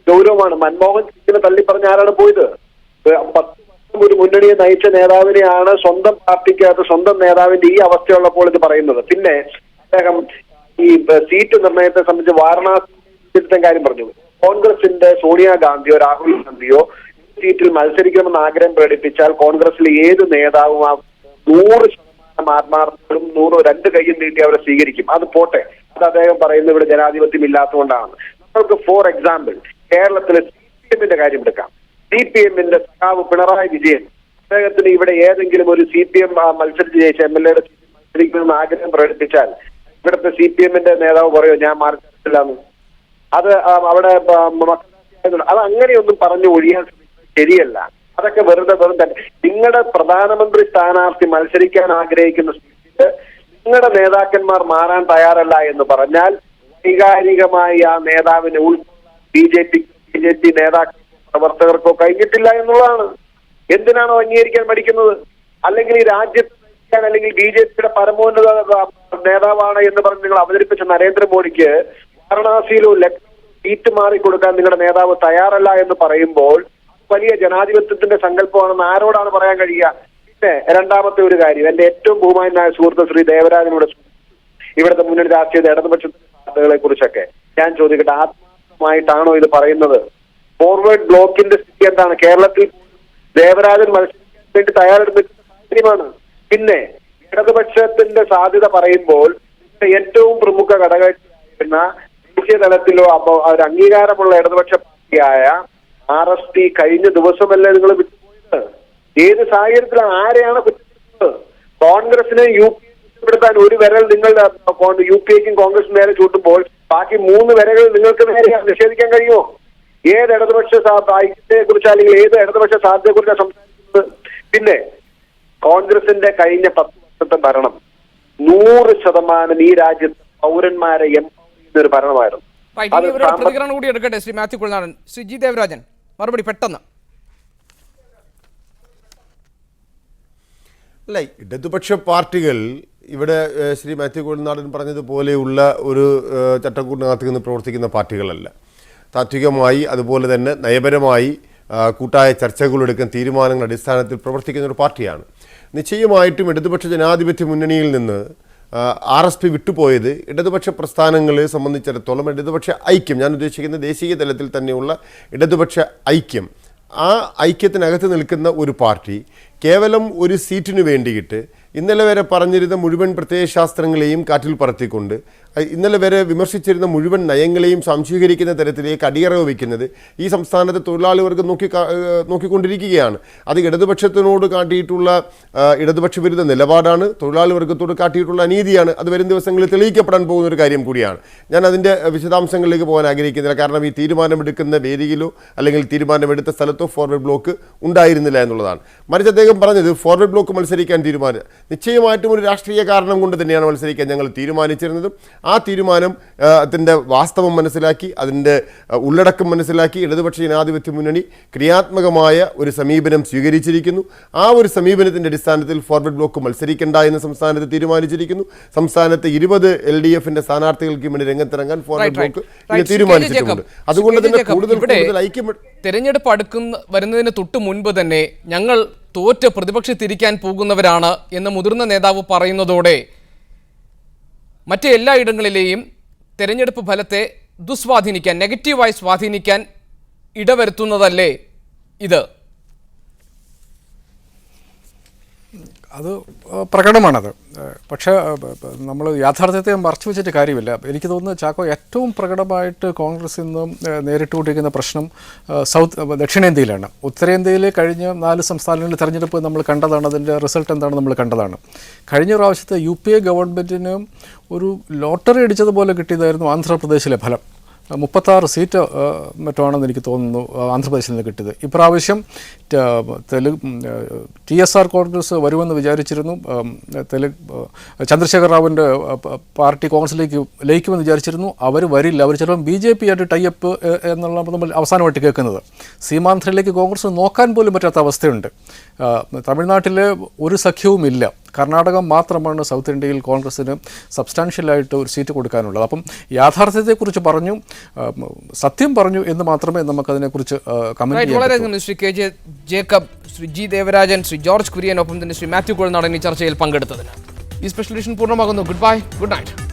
ഗൗരവമാണ്. മൻമോഹൻ സിംഗിനെ തള്ളിപ്പറഞ്ഞ ആരാണ് പോയത്? 10 വർഷം ഒരു മുന്നണിയെ നയിച്ച നേതാവിനെയാണ് സ്വന്തം പാർട്ടിക്കകത്ത് സ്വന്തം നേതാവിന്റെ ഈ അവസ്ഥയുള്ളപ്പോൾ ഇത് പറയുന്നത്. പിന്നെ അദ്ദേഹം ഈ സീറ്റ് നിർണയത്തെ സംബന്ധിച്ച് വാരണാസി കാര്യം പറഞ്ഞു. കോൺഗ്രസിന്റെ സോണിയാഗാന്ധിയോ രാഹുൽ ഗാന്ധിയോ സീറ്റിൽ മത്സരിക്കണമെന്ന് ആഗ്രഹം പ്രകടിപ്പിച്ചാൽ കോൺഗ്രസിലെ ഏത് നേതാവും 100% ആത്മാർത്ഥവും 2 കൈയും നീട്ടി അവരെ സ്വീകരിക്കും. അത് പോട്ടെ, അത് അദ്ദേഹം പറയുന്നത് ഇവിടെ ജനാധിപത്യം ഇല്ലാത്തതുകൊണ്ടാണ്. നമുക്ക് ഫോർ എക്സാമ്പിൾ കേരളത്തിലെ CPMന്റെ കാര്യം എടുക്കാം. CPMന്റെ സഖാവ് പിണറായി വിജയൻ, അദ്ദേഹത്തിന് ഇവിടെ ഏതെങ്കിലും ഒരു CPM മത്സരിച്ച് ജയിച്ച MLA മത്സരിക്കണമെന്ന് ആഗ്രഹം പ്രകടിപ്പിച്ചാൽ ഇവിടുത്തെ CPMന്റെ നേതാവ് പറയോ ഞാൻ മാർക്കില്ലാന്ന്? അത് അവിടെ അത് അങ്ങനെയൊന്നും പറഞ്ഞു ഒഴിയാൻ ശരിയല്ല. അതൊക്കെ വെറുതെ നിങ്ങളുടെ പ്രധാനമന്ത്രി സ്ഥാനാർത്ഥി മത്സരിക്കാൻ ആഗ്രഹിക്കുന്ന സ്ഥിതിക്ക് നിങ്ങളുടെ നേതാക്കന്മാർ മാറാൻ തയ്യാറല്ല എന്ന് പറഞ്ഞാൽ വൈകാരികമായി ആ നേതാവിനെ BJP നേതാക്കൾ പ്രവർത്തകർക്കോ കഴിഞ്ഞിട്ടില്ല എന്നുള്ളതാണ്. എന്തിനാണോ അംഗീകരിക്കാൻ പഠിക്കുന്നത്? അല്ലെങ്കിൽ ഈ രാജ്യത്ത് അല്ലെങ്കിൽ BJPയുടെ പരമോന്നത നേതാവാണ് എന്ന് പറഞ്ഞ് നിങ്ങൾ അവതരിപ്പിച്ച നരേന്ദ്രമോദിക്ക് വാരണാസിയിലോ സീറ്റ് മാറിക്കൊടുക്കാൻ നിങ്ങളുടെ നേതാവ് തയ്യാറല്ല എന്ന് പറയുമ്പോൾ വലിയ ജനാധിപത്യത്തിന്റെ സങ്കല്പമാണെന്ന് ആരോടാണ് പറയാൻ കഴിയുക? പിന്നെ രണ്ടാമത്തെ ഒരു കാര്യം, എന്റെ ഏറ്റവും ബഹുമാനായ സുഹൃത്ത് ശ്രീ ദേവരാജനോട് ഇവിടുത്തെ മുന്നണി രാഷ്ട്രീയ ഇടതുപക്ഷ വാർത്തകളെ കുറിച്ചൊക്കെ ഞാൻ ചോദിക്കട്ടെ, ആത്മാർത്ഥമായിട്ടാണോ ഇത് പറയുന്നത്? ഫോർവേഡ് ബ്ലോക്കിന്റെ സ്ഥിതി എന്താണ്? കേരളത്തിൽ ദേവരാജൻ മത്സരിക്കാൻ വേണ്ടി തയ്യാറെടുത്ത കാര്യമാണ്. പിന്നെ ഇടതുപക്ഷത്തിന്റെ സാധ്യത പറയുമ്പോൾ ഏറ്റവും പ്രമുഖ ഘടകമായിരുന്ന ദേശീയ തലത്തിലോ ഒരു അംഗീകാരമുള്ള ഇടതുപക്ഷ പാർട്ടിയായ RSP കഴിഞ്ഞ ദിവസമല്ലേ നിങ്ങൾ വിട്ടുപോയത്? ഏത് സാഹചര്യത്തിലാണ് ആരെയാണ് കുറ്റപ്പെടുത്തുന്നത്? കോൺഗ്രസിനെ UP കുറ്റപ്പെടുത്താൻ ഒരു വിരൽ നിങ്ങൾ UPAക്കും കോൺഗ്രസിനും നേരെ ചൂട്ടുമ്പോൾ ബാക്കി 3 വരകൾ നിങ്ങൾക്ക് നേരെ നിഷേധിക്കാൻ കഴിയുമോ? ഏത് ഇടതുപക്ഷ ഐക്യത്തെ കുറിച്ച് അല്ലെങ്കിൽ ഏത് ഇടതുപക്ഷ സാധ്യതയെ കുറിച്ചാണ് സംസാരിക്കുന്നത്? പിന്നെ കോൺഗ്രസിന്റെ കഴിഞ്ഞ 10 വർഷത്തെ ഭരണം 100% ഈ രാജ്യത്ത് പൗരന്മാരെ എംപവർ ചെയ്യുന്ന ഒരു ഭരണമായിരുന്നു. പ്രതികരണം കൂടി എടുക്കട്ടെ ശ്രീ മാത്യു കുഴൽനാടൻ. ശ്രീ ജി ദേവരാജൻ മറുപടി പെട്ടെന്ന്. അല്ല, ഇടതുപക്ഷ പാർട്ടികൾ ഇവിടെ ശ്രീ മാത്യു കുഴൽനാടൻ പറഞ്ഞതുപോലെയുള്ള ഒരു ചട്ടക്കൂടിനകത്ത് നിന്ന് പ്രവർത്തിക്കുന്ന പാർട്ടികളല്ല. താത്വികമായി അതുപോലെ തന്നെ നയപരമായി കൂട്ടായ ചർച്ചകളെടുക്കുന്ന തീരുമാനങ്ങളുടെ അടിസ്ഥാനത്തിൽ പ്രവർത്തിക്കുന്ന ഒരു പാർട്ടിയാണ്. നിശ്ചയമായിട്ടും ഇടതുപക്ഷ ജനാധിപത്യ മുന്നണിയിൽ നിന്ന് RSP വിട്ടുപോയത് ഇടതുപക്ഷ പ്രസ്ഥാനങ്ങളെ സംബന്ധിച്ചിടത്തോളം ഇടതുപക്ഷ ഐക്യം, ഞാൻ ഉദ്ദേശിക്കുന്ന ദേശീയ തലത്തിൽ തന്നെയുള്ള ഇടതുപക്ഷ ഐക്യം, ആ ഐക്യത്തിനകത്ത് നിൽക്കുന്ന ഒരു പാർട്ടി കേവലം ഒരു സീറ്റിനു വേണ്ടിയിട്ട് ഇന്നലെ വരെ പറഞ്ഞിരുന്ന മുഴുവൻ പ്രത്യയശാസ്ത്രങ്ങളെയും കാറ്റിൽ പറത്തിക്കൊണ്ട് ഇന്നലെ വരെ വിമർശിച്ചിരുന്ന മുഴുവൻ നയങ്ങളെയും സംശീകരിക്കുന്ന തരത്തിലേക്ക് അടിയറവ് വയ്ക്കുന്നത് ഈ സംസ്ഥാനത്തെ തൊഴിലാളി വർഗം നോക്കിക്കൊണ്ടിരിക്കുകയാണ്. അത് ഇടതുപക്ഷത്തിനോട് കാട്ടിയിട്ടുള്ള ഇടതുപക്ഷ വിരുദ്ധ നിലപാടാണ്, തൊഴിലാളി വർഗത്തോട് കാട്ടിയിട്ടുള്ള അനീതിയാണ്. അത് വരും ദിവസങ്ങളിൽ തെളിയിക്കപ്പെടാൻ പോകുന്ന ഒരു കാര്യം കൂടിയാണ്. ഞാൻ അതിൻ്റെ വിശദാംശങ്ങളിലേക്ക് പോകാൻ ആഗ്രഹിക്കുന്നില്ല. കാരണം ഈ തീരുമാനമെടുക്കുന്ന വേദിയിലോ അല്ലെങ്കിൽ തീരുമാനമെടുത്ത സ്ഥലത്തോ ഫോർവേഡ് ബ്ലോക്ക് ഉണ്ടായിരുന്നില്ല എന്നുള്ളതാണ്. മറിച്ച് അദ്ദേഹം പറഞ്ഞത് ഫോർവേഡ് ബ്ലോക്ക് മത്സരിക്കാൻ നിശ്ചയമായിട്ടും ഒരു രാഷ്ട്രീയ കാരണം കൊണ്ട് തന്നെയാണ് മത്സരിക്കാൻ ഞങ്ങൾ തീരുമാനിച്ചിരുന്നതും. ആ തീരുമാനം അതിൻ്റെ വാസ്തവം മനസ്സിലാക്കി, അതിൻ്റെ ഉള്ളടക്കം മനസ്സിലാക്കി ഇടതുപക്ഷ ജനാധിപത്യ മുന്നണി ക്രിയാത്മകമായ ഒരു സമീപനം സ്വീകരിച്ചിരിക്കുന്നു. ആ ഒരു സമീപനത്തിൻ്റെ അടിസ്ഥാനത്തിൽ ഫോർവേഡ് ബ്ലോക്ക് മത്സരിക്കേണ്ട എന്ന് സംസ്ഥാനത്ത് തീരുമാനിച്ചിരിക്കുന്നു. സംസ്ഥാനത്ത് 20 LDF സ്ഥാനാർത്ഥികൾക്ക് വേണ്ടി രംഗത്തിറങ്ങാൻ ഫോർവേഡ് ബ്ലോക്ക് തീരുമാനിച്ചിട്ടുണ്ട്. അതുകൊണ്ട് തന്നെ കൂടുതൽ ഐക്യം. തെരഞ്ഞെടുപ്പ് വരുന്നതിന് തൊട്ട് മുൻപ് തന്നെ ഞങ്ങൾ തോറ്റ് പ്രതിപക്ഷത്തിരിക്കാൻ പോകുന്നവരാണ് എന്ന് മുതിർന്ന നേതാവ് പറയുന്നതോടെ മറ്റ് എല്ലായിടങ്ങളിലെയും തെരഞ്ഞെടുപ്പ് ഫലത്തെ ദുസ്വാധീനിക്കാൻ, നെഗറ്റീവായി സ്വാധീനിക്കാൻ ഇടവരുത്തുന്നതല്ലേ ഇത്? അത് പ്രകടമാണത്. പക്ഷേ നമ്മൾ യാഥാർത്ഥ്യത്തെ മറച്ചു വെച്ചിട്ട് കാര്യമില്ല. എനിക്ക് തോന്നുന്നു ചാക്കോ ഏറ്റവും പ്രകടമായിട്ട് കോൺഗ്രസ് ഇന്ന് നേരിട്ടുകൊണ്ടിരിക്കുന്ന പ്രശ്നം ദക്ഷിണേന്ത്യയിലാണ്. ഉത്തരേന്ത്യയിൽ കഴിഞ്ഞ 4 സംസ്ഥാനങ്ങളിലെ തെരഞ്ഞെടുപ്പ് നമ്മൾ കണ്ടതാണ്. അതിൻ്റെ റിസൾട്ട് എന്താണെന്ന് നമ്മൾ കണ്ടതാണ്. കഴിഞ്ഞ പ്രാവശ്യത്തെ UPA ഗവൺമെൻറ്റിന് ഒരു ലോട്ടറി അടിച്ചതുപോലെ കിട്ടിയതായിരുന്നു ആന്ധ്രാപ്രദേശിലെ ഫലം. 36 സീറ്റ് മറ്റാണെന്ന് എനിക്ക് തോന്നുന്നു ആന്ധ്രാപ്രദേശിൽ നിന്ന് കിട്ടിയത്. ഇപ്രാവശ്യം TSR കോൺഗ്രസ് വരുമെന്ന് വിചാരിച്ചിരുന്നു. ചന്ദ്രശേഖർ റാവുവിൻ്റെ പാർട്ടി കോൺഗ്രസിലേക്ക് ലയിക്കുമെന്ന് വിചാരിച്ചിരുന്നു. അവർ വരില്ല. അവർ ചിലപ്പം BJP ആയിട്ട് ടൈപ്പ് എന്നുള്ള നമ്മൾ അവസാനമായിട്ട് കേൾക്കുന്നത്. സീമാന്ധ്രയിലേക്ക് കോൺഗ്രസ് നോക്കാൻ പോലും പറ്റാത്ത അവസ്ഥയുണ്ട്. തമിഴ്നാട്ടിൽ ഒരു സഖ്യവുമില്ല. കർണാടകം മാത്രമാണ് സൗത്ത് ഇന്ത്യയിൽ കോൺഗ്രസ്സിന് സബ്സ്റ്റാൻഷ്യലായിട്ട് ഒരു സീറ്റ് കൊടുക്കാനുള്ളത്. അപ്പം യാഥാർത്ഥ്യത്തെക്കുറിച്ച് പറഞ്ഞു, സത്യം പറഞ്ഞു എന്ന് മാത്രമേ നമുക്കതിനെക്കുറിച്ച് കമന്റ് ചെയ്യാൻ. Shri KJ Jacob, Shri G Devarajan, Shri George Kurian, ഒപ്പം തന്നെ ശ്രീ മാത്യു കുഴൽനാടൻ ഈ ചർച്ചയിൽ പങ്കെടുത്തതിന് ഈ സ്പെഷ്യൽ എഡിഷൻ പൂർണ്ണമാകുന്നു. Good bye, good night.